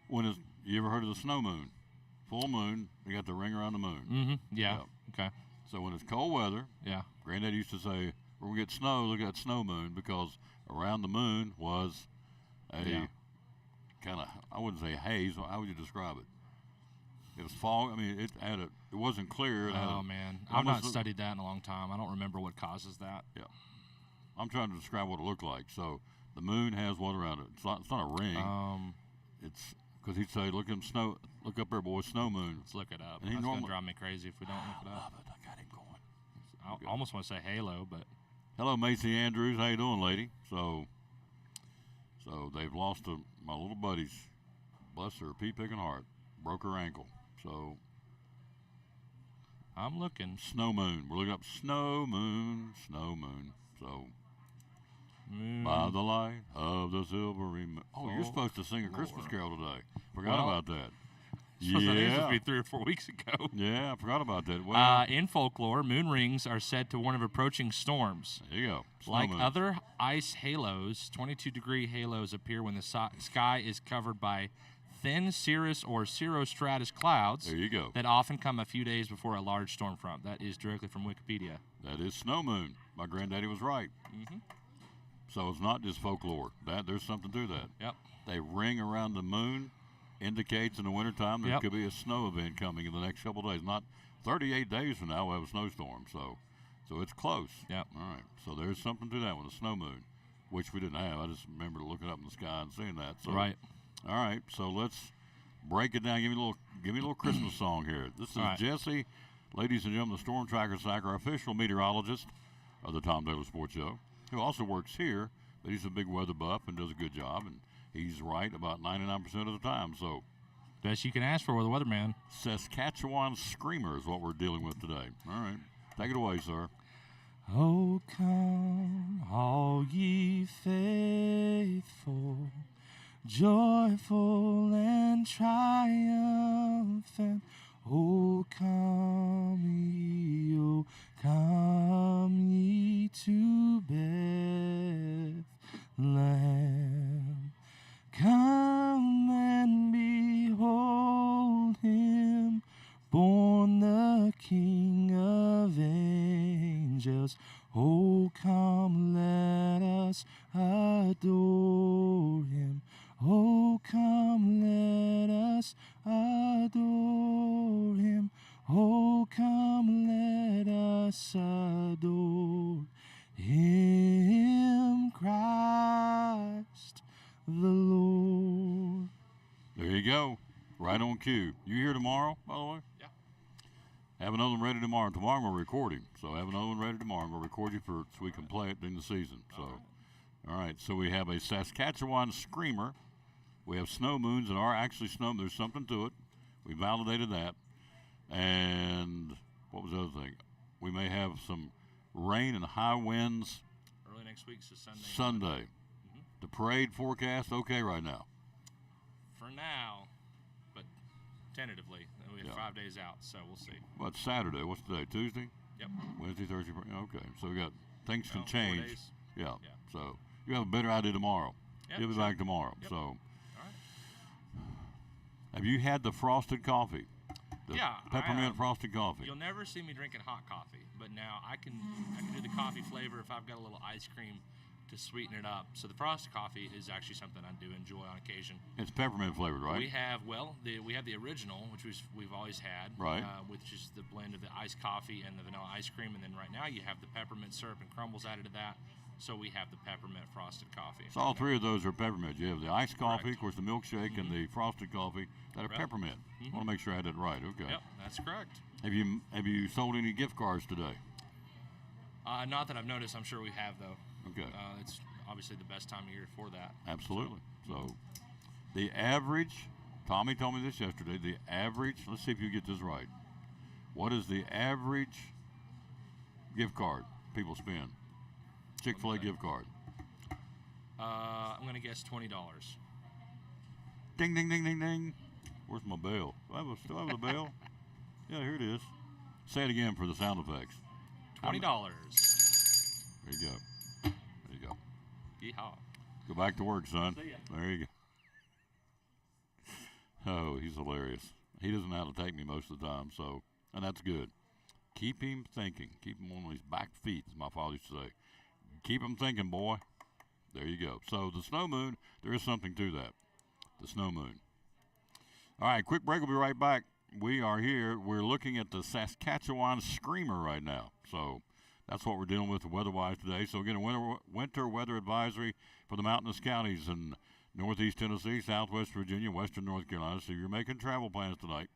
you ever heard of the snow moon? Full moon, you got the ring around the moon. Mm-hmm. Yeah. Okay. So when it's cold weather, Granddad used to say, when we get snow, look at snow moon, because around the moon was a kind of, I wouldn't say haze. How would you describe it? It was fog. I mean, it wasn't clear. Man. I've not studied that in a long time. I don't remember what causes that. Yeah. I'm trying to describe what it looked like. So the moon has what around it? It's not a ring. It's because he'd say, look up there, boy, snow moon. Let's look it up. And That's going to drive me crazy if we don't look it up. I got him going. I almost want to say halo, but. Hello, Macy Andrews. How you doing, lady? So they've lost my little buddies. Bless her, pea picking heart. Broke her ankle. So I'm looking. Snow moon. We're looking up snow moon. So by the light of the silvery moon. Oh, you're supposed to sing a Christmas carol today. Forgot about that. It was supposed to be 3 or 4 weeks ago. Yeah, I forgot about that. Well, in folklore, moon rings are said to warn of approaching storms. There you go. Like other ice halos, 22-degree halos appear when the sky is covered by thin cirrus or cirrostratus clouds. There you go. That often come a few days before a large storm front. That is directly from Wikipedia. That is snow moon. My granddaddy was right. Mm-hmm. So it's not just folklore. There's something to that. Yep. They ring around the moon. Indicates in the wintertime there could be a snow event coming in the next couple of days. Not 38 days from now we'll have a snowstorm. So it's close. Yep. All right. So there's something to that with a snow moon, which we didn't have. I just remember looking up in the sky and seeing that. So, right. All right. So let's break it down. Give me a little Christmas song here. This is Jesse, ladies and gentlemen, the Storm Tracker Sacker, our official meteorologist of the Tom Taylor Sports Show, who also works here, but he's a big weather buff and does a good job. And he's right about 99% of the time. So, best you can ask for with a weatherman. Saskatchewan Screamer is what we're dealing with today. All right. Take it away, sir. Oh, come, all ye faithful, joyful and triumphant. Oh, come ye to Bethlehem. Come and behold him, born the King of angels. Oh, come, let us adore him. Oh, come, let us adore him. Oh, come, let us adore him, Christ the Lord. There you go. Right on cue. You here tomorrow, by the way? Yeah. Have another one ready tomorrow. Tomorrow we're recording, so have another one ready tomorrow. We'll record you so we can play it during the season. So, all right. So we have a Saskatchewan Screamer. We have snow moons that are actually snow. There's something to it. We validated that. And what was the other thing? We may have some rain and high winds. Early next week's a Sunday. Sunday. Mm-hmm. The parade forecast okay right now. For now, but tentatively, we have 5 days out, so we'll see. Well, it's Saturday. What's today? Tuesday? Yep. Wednesday, Thursday. Okay. So we got things can 4 change. days. Yeah. So you have a better idea tomorrow. Yep, You'll be back tomorrow. Yep. So. All right. Have you had the frosted coffee? The peppermint frosted coffee. You'll never see me drinking hot coffee, but now I can do the coffee flavor if I've got a little ice cream to sweeten it up. So the frosted coffee is actually something I do enjoy on occasion. It's peppermint flavored, right? We have the original, which we've always had, right? Which is the blend of the iced coffee and the vanilla ice cream, and then right now you have the peppermint syrup and crumbles added to that. So we have the peppermint frosted coffee. So all three of those are peppermint. You have the iced coffee, Correct. of course, the milkshake, and the frosted coffee that are peppermint. I want to make sure I had that right. Okay. Yep, that's correct. Have you sold any gift cards today? Not that I've noticed. I'm sure we have though. Okay. It's obviously the best time of year for that. Absolutely. So the average, Tommy told me this yesterday, the average, let's see if you get this right. What is the average gift card people spend? Chick-fil-A gift card. I'm going to guess $20. Ding, ding, ding, ding, ding. Where's my bell? Still have the bell? Yeah, here it is. Say it again for the sound effects. $20. There you go. There you go. Yeehaw. Go back to work, son. See ya. There you go. Oh, he's hilarious. He doesn't know how to take me most of the time, so, and that's good. Keep him thinking. Keep him on his back feet, as my father used to say. Keep him thinking, boy. There you go. So the snow moon, there is something to that. The snow moon. All right, quick break. We'll be right back. We are here. We're looking at the Saskatchewan Screamer right now. So that's what we're dealing with weather-wise today. So again, a winter weather advisory for the mountainous counties in northeast Tennessee, southwest Virginia, western North Carolina. So you're making travel plans tonight.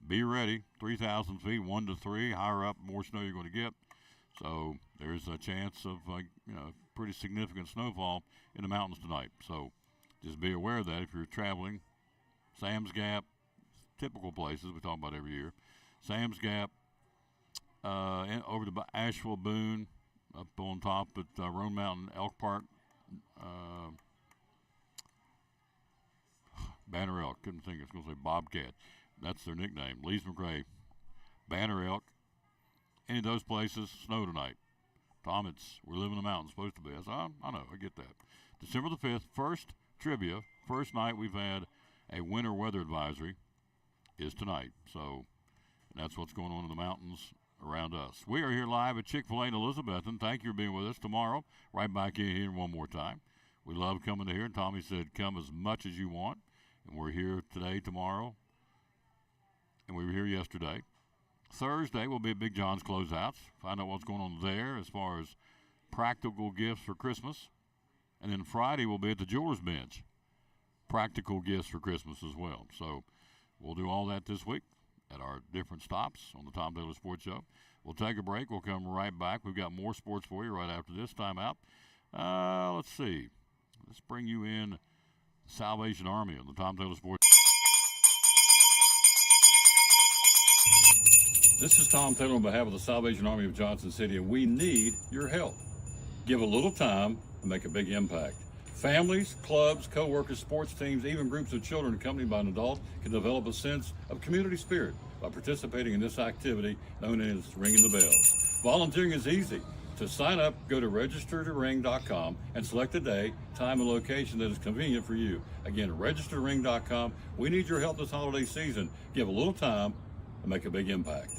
Be ready. 3,000 feet, 1 to 3. Higher up, more snow you're going to get. So there's a chance of pretty significant snowfall in the mountains tonight. So just be aware of that if you're traveling. Sam's Gap, typical places we talk about every year. Sam's Gap, over to Asheville, Boone, up on top at Roan Mountain, Elk Park, Banner Elk. Couldn't think. I was going to say Bobcat. That's their nickname. Lees McRae, Banner Elk. Any of those places, snow tonight. Tom, we live in the mountains, supposed to be. I said, I know, I get that. December the 5th, first trivia, first night we've had a winter weather advisory is tonight. So that's what's going on in the mountains around us. We are here live at Chick-fil-A in Elizabethton. Thank you for being with us. Tomorrow, right back in here one more time. We love coming to here. And Tommy said, come as much as you want. And we're here today, tomorrow. And we were here yesterday. Thursday will be Big John's closeouts. Find out what's going on there as far as practical gifts for Christmas. And then Friday will be at the Jeweler's Bench. Practical gifts for Christmas as well. So we'll do all that this week at our different stops on the Tom Taylor Sports Show. We'll take a break. We'll come right back. We've got more sports for you right after this time out. Let's see. Let's bring you in Salvation Army on the Tom Taylor Sports. This is Tom Taylor on behalf of the Salvation Army of Johnson City, and we need your help. Give a little time and make a big impact. Families, clubs, co-workers, sports teams, even groups of children accompanied by an adult can develop a sense of community spirit by participating in this activity known as Ringing the Bells. Volunteering is easy. To sign up, go to registertoring.com and select a day, time, and location that is convenient for you. Again, registertoring.com. We need your help this holiday season. Give a little time and make a big impact.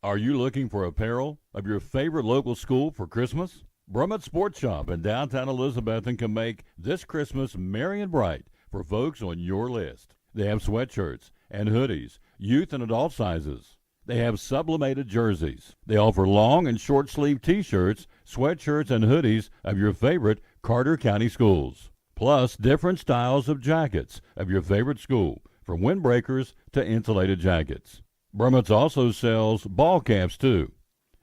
Are you looking for apparel of your favorite local school for Christmas? Brummett Sports Shop in downtown Elizabethton can make this Christmas merry and bright for folks on your list. They have sweatshirts and hoodies, youth and adult sizes. They have sublimated jerseys. They offer long and short sleeve t-shirts, sweatshirts, and hoodies of your favorite Carter County schools. Plus different styles of jackets of your favorite school, from windbreakers to insulated jackets. Brummett's also sells ball caps too.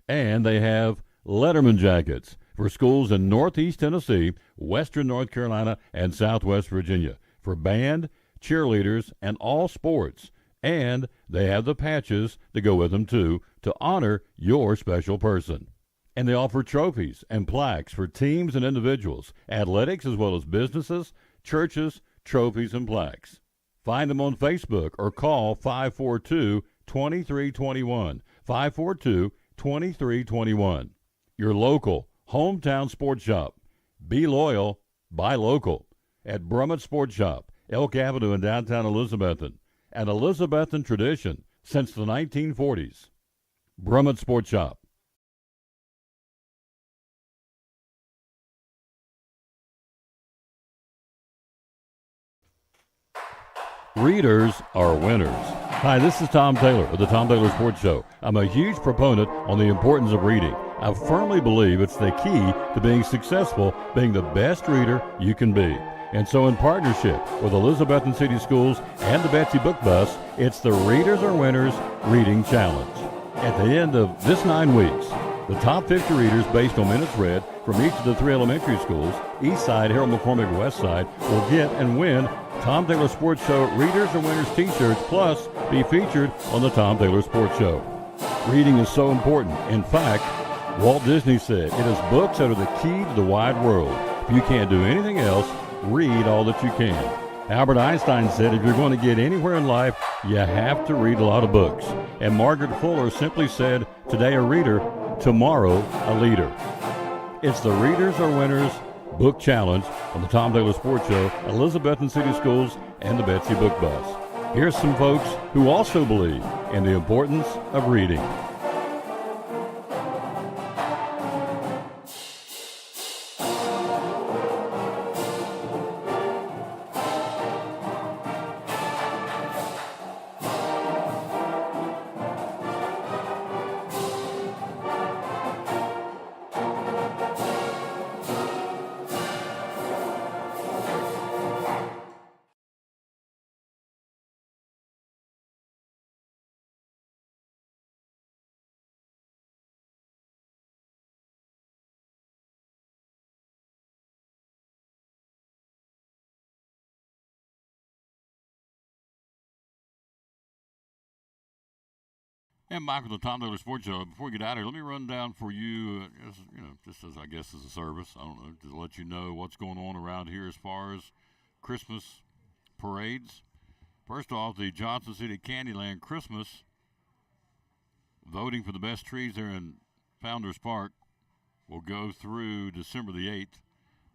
And they have Letterman jackets for schools in Northeast Tennessee, Western North Carolina, and Southwest Virginia for band, cheerleaders, and all sports. And they have the patches to go with them too to honor your special person. And they offer trophies and plaques for teams and individuals, athletics as well as businesses, churches, trophies, and plaques. Find them on Facebook or call 542-2321, 542-2321. Your local, hometown sports shop. Be loyal, buy local. At Brummett Sports Shop, Elk Avenue in downtown Elizabethton. An Elizabethton tradition since the 1940s. Brummett Sports Shop. Readers are winners. Hi, this is Tom Taylor of the Tom Taylor Sports Show. I'm a huge proponent on the importance of reading. I firmly believe it's the key to being successful, being the best reader you can be. And so in partnership with Elizabethton City Schools and the Betsy Book Bus, it's the Readers are Winners Reading Challenge. At the end of this 9 weeks, the top 50 readers based on minutes read from each of the 3 elementary schools, East Side, Harold McCormick, West Side, will get and win Tom Taylor Sports Show Readers are Winners t-shirts, plus be featured on the Tom Taylor Sports Show. Reading is so important. In fact, Walt Disney said, it is books that are the key to the wide world. If you can't do anything else, read all that you can. Albert Einstein said, if you're going to get anywhere in life, you have to read a lot of books. And Margaret Fuller simply said, today a reader, tomorrow a leader. It's the Readers are Winners Book Challenge on the Tom Taylor Sports Show, Elizabethton City Schools, and the Betsy Book Bus. Here's some folks who also believe in the importance of reading. And Michael, the Tom Taylor Sports Show. Before we get out of here, let me run down for you, just as I guess as a service. I don't know, to let you know what's going on around here as far as Christmas parades. First off, the Johnson City Candyland Christmas voting for the best trees there in Founders Park will go through December the 8th.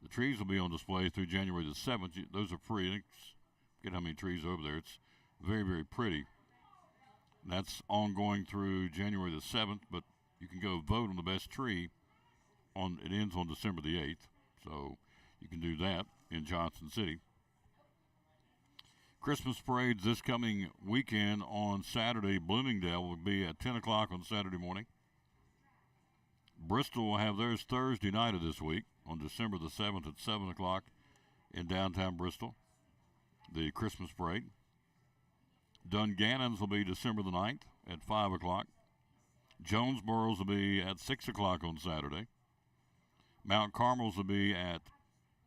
The trees will be on display through January the 7th. Those are free. I forget how many trees are over there. It's very, very pretty. That's ongoing through January the 7th, but you can go vote on the best tree. It ends on December the 8th, so you can do that in Johnson City. Christmas parades this coming weekend on Saturday. Bloomingdale will be at 10 o'clock on Saturday morning. Bristol will have theirs Thursday night of this week on December the 7th at 7 o'clock in downtown Bristol, the Christmas parade. Dungannon will be December the 9th at 5 o'clock. Jonesboro's will be at 6 o'clock on Saturday. Mount Carmel's will be at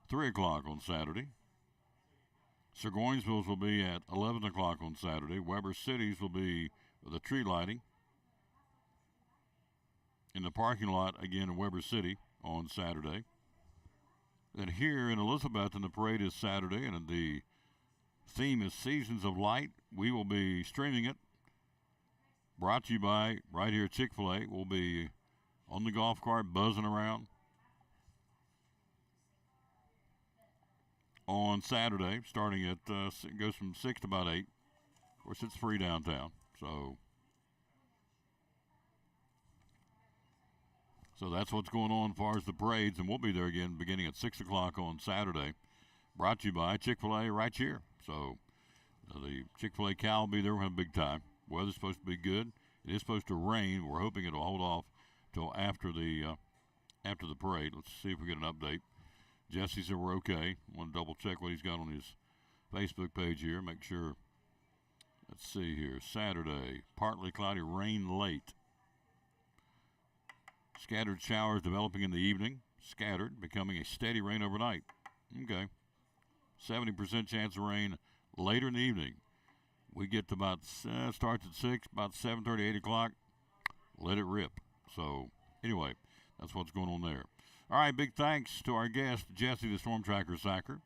3 o'clock on Saturday. Burgonsville's will be at 11 o'clock on Saturday. Weber City's will be the tree lighting in the parking lot again in Weber City on Saturday. Then here in Elizabethton, the parade is Saturday, and the theme is Seasons of Light. We will be streaming it. Brought to you by right here Chick-fil-A. We'll be on the golf cart buzzing around on Saturday, starting at it goes from 6 to about 8. Of course, it's free downtown, so So that's what's going on as far as the parades, and we'll be there again beginning at 6 o'clock on Saturday. Brought to you by Chick-fil-A right here. So the Chick-fil-A cow will be there. We'll have a big time. Weather's supposed to be good. It is supposed to rain. We're hoping it'll hold off till after the parade. Let's see if we get an update. Jesse said we're okay. Want to double check what he's got on his Facebook page here. Make sure. Let's see here. Saturday, partly cloudy, rain late. Scattered showers developing in the evening. Scattered, becoming a steady rain overnight. Okay. 70% chance of rain later in the evening. We get to about, starts at 6, about 7:30, 8 o'clock. Let it rip. So, anyway, that's what's going on there. All right, big thanks to our guest, Jesse the Storm Tracker Sacker.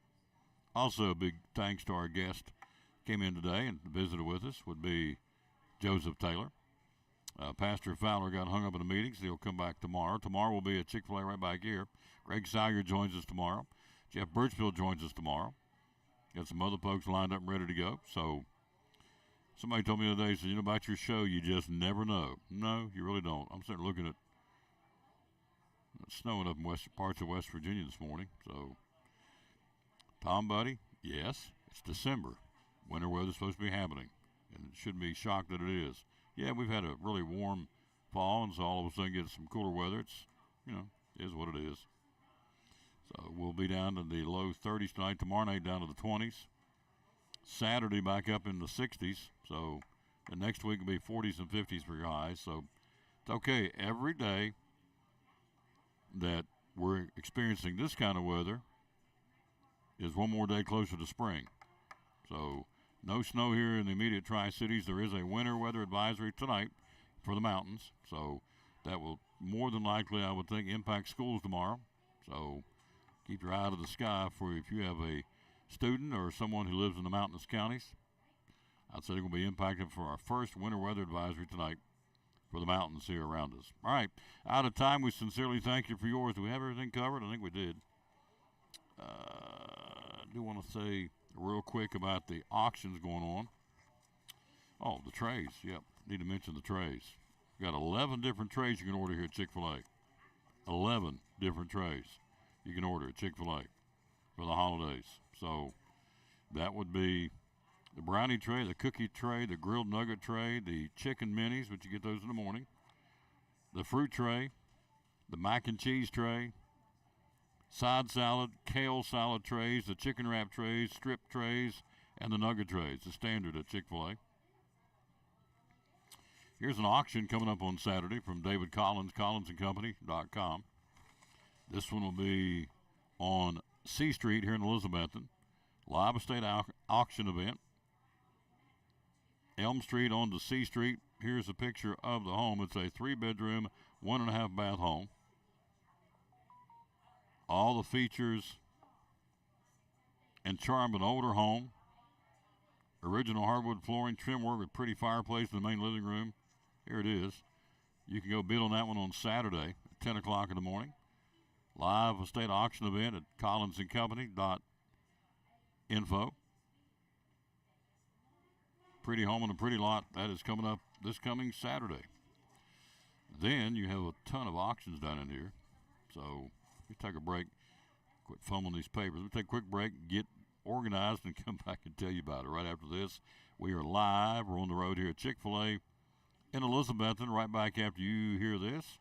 Also, big thanks to our guest came in today and visited with us would be Joseph Taylor. Pastor Fowler got hung up in a meeting, so he'll come back tomorrow. Tomorrow will be at Chick-fil-A right back here. Greg Seiger joins us tomorrow. Jeff Birchfield joins us tomorrow. Got some other folks lined up and ready to go. So somebody told me the other day, said, about your show, you just never know. No, you really don't. I'm sitting looking at snowing up in parts of West Virginia this morning. So, Tom, buddy, yes, it's December. Winter weather's supposed to be happening, and it shouldn't be shocked that it is. Yeah, we've had a really warm fall, and so all of a sudden get some cooler weather. It's, is what it is. So we'll be down to the low 30s tonight. Tomorrow night down to the 20s. Saturday back up in the 60s. So the next week will be 40s and 50s for your highs. So it's okay. Every day that we're experiencing this kind of weather is one more day closer to spring. So no snow here in the immediate Tri-Cities. There is a winter weather advisory tonight for the mountains. So that will more than likely, I would think, impact schools tomorrow. So keep your eye out of the sky for if you have a student or someone who lives in the mountainous counties. I'd say they're going to be impacted for our first winter weather advisory tonight for the mountains here around us. All right, out of time. We sincerely thank you for yours. Do we have everything covered? I think we did. I do want to say real quick about the auctions going on. Oh, the trays. Yep, need to mention the trays. We've got 11 different trays you can order here at Chick-fil-A. 11 different trays you can order at Chick-fil-A for the holidays. So that would be the brownie tray, the cookie tray, the grilled nugget tray, the chicken minis, which you get those in the morning, the fruit tray, the mac and cheese tray, side salad, kale salad trays, the chicken wrap trays, strip trays, and the nugget trays, the standard at Chick-fil-A. Here's an auction coming up on Saturday from David Collins, collinsandcompany.com. This one will be on C Street here in Elizabethton. Live estate auction event. Elm Street on to C Street. Here's a picture of the home. It's a 3-bedroom, 1.5 bath home. All the features and charm of an older home. Original hardwood flooring, trim work with pretty fireplace in the main living room. Here it is. You can go bid on that one on Saturday at 10 o'clock in the morning. Live estate auction event at collinsandcompany.info. Pretty home on a pretty lot. That is coming up this coming Saturday. Then you have a ton of auctions down in here. So we take a break. Quit fumbling these papers. We take a quick break, get organized, and come back and tell you about it. Right after this, we are live. We're on the road here at Chick-fil-A in Elizabethton. Right back after you hear this,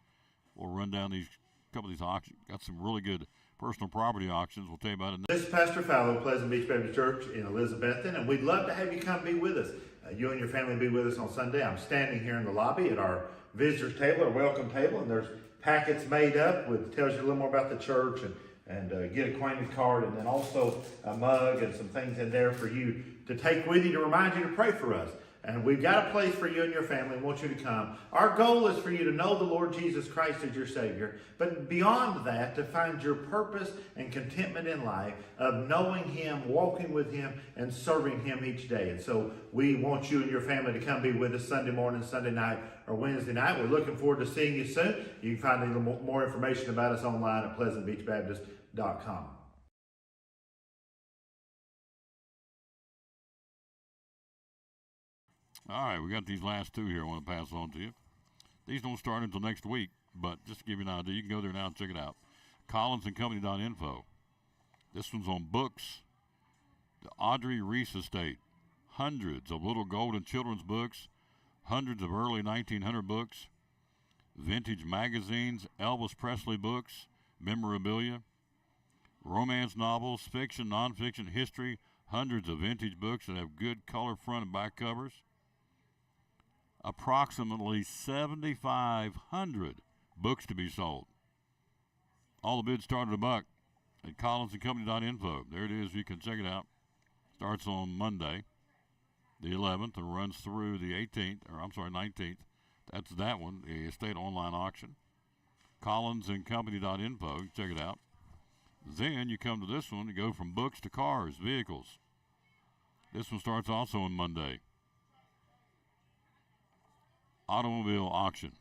we'll run down these couple of these auctions. Got some really good personal property auctions. We'll tell you about it. This is Pastor Fowler of Pleasant Beach Baptist Church in Elizabethton, and we'd love to have you come be with us. You and your family be with us on Sunday. I'm standing here in the lobby at our visitors table, our welcome table, and there's packets made up with tells you a little more about the church and get acquainted card, and then also a mug and some things in there for you to take with you to remind you to pray for us. And we've got a place for you and your family. We want you to come. Our goal is for you to know the Lord Jesus Christ as your Savior. But beyond that, to find your purpose and contentment in life of knowing Him, walking with Him, and serving Him each day. And so we want you and your family to come be with us Sunday morning, Sunday night, or Wednesday night. We're looking forward to seeing you soon. You can find a little more information about us online at pleasantbeachbaptist.com. All right, we got these last two here I want to pass on to you. These don't start until next week, but just to give you an idea, you can go there now and check it out. CollinsandCompany.info. This one's on books. The Audrey Reese Estate. Hundreds of little golden children's books, hundreds of early 1900 books, vintage magazines, Elvis Presley books, memorabilia, romance novels, fiction, nonfiction, history, hundreds of vintage books that have good color front and back covers. Approximately 7,500 books to be sold. All the bids start at $1 at CollinsandCompany.info. There it is. You can check it out. Starts on Monday, the 11th, and runs through the 19th. That's that one, the estate online auction. CollinsandCompany.info. Check it out. Then you come to this one. You go from books to cars, vehicles. This one starts also on Monday. Automobile auction.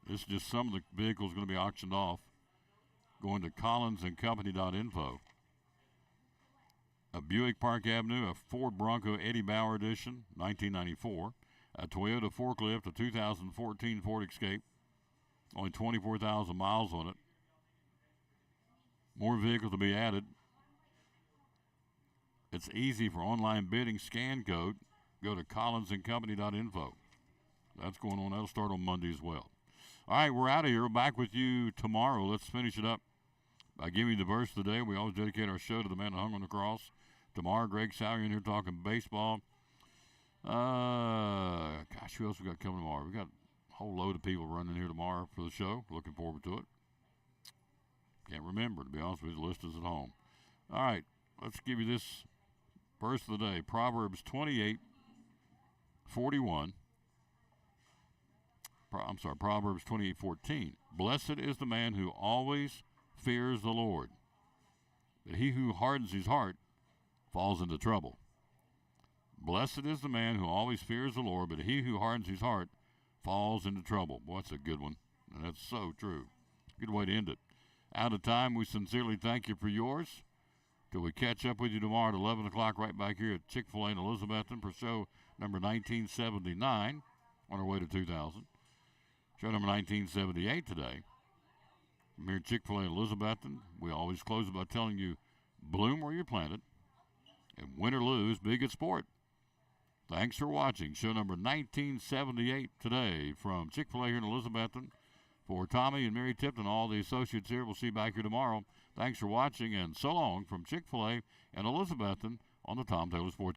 This is just some of the vehicles going to be auctioned off. Going to CollinsandCompany.info. A Buick Park Avenue, a Ford Bronco Eddie Bauer edition, 1994. A Toyota forklift, a 2014 Ford Escape. Only 24,000 miles on it. More vehicles to be added. It's easy for online bidding. Scan code. Go to CollinsandCompany.info. That's going on. That'll start on Monday as well. All right, we're out of here. Back with you tomorrow. Let's finish it up by giving you the verse of the day. We always dedicate our show to the man that hung on the cross. Tomorrow, Greg Sauer in here talking baseball. Gosh, who else we got coming tomorrow? We got a whole load of people running here tomorrow for the show. Looking forward to it. Can't remember, to be honest with you. The list is at home. All right, let's give you this verse of the day. Proverbs 28:41. Proverbs 28:14. Blessed is the man who always fears the Lord, but he who hardens his heart falls into trouble. Blessed is the man who always fears the Lord, but he who hardens his heart falls into trouble. Boy, that's a good one, and that's so true. Good way to end it. Out of time, we sincerely thank you for yours. Till we catch up with you tomorrow at 11 o'clock right back here at Chick-fil-A in Elizabethton for show number 1979 on our way to 2000. Show number 1978 today. From here at Chick-fil-A in Elizabethton, we always close it by telling you, bloom where you're planted, and win or lose, be a good sport. Thanks for watching show number 1978 today from Chick-fil-A here in Elizabethton. For Tommy and Mary Tipton, all the associates here, we'll see you back here tomorrow. Thanks for watching, and so long from Chick-fil-A and Elizabethton on the Tom Taylor Sports.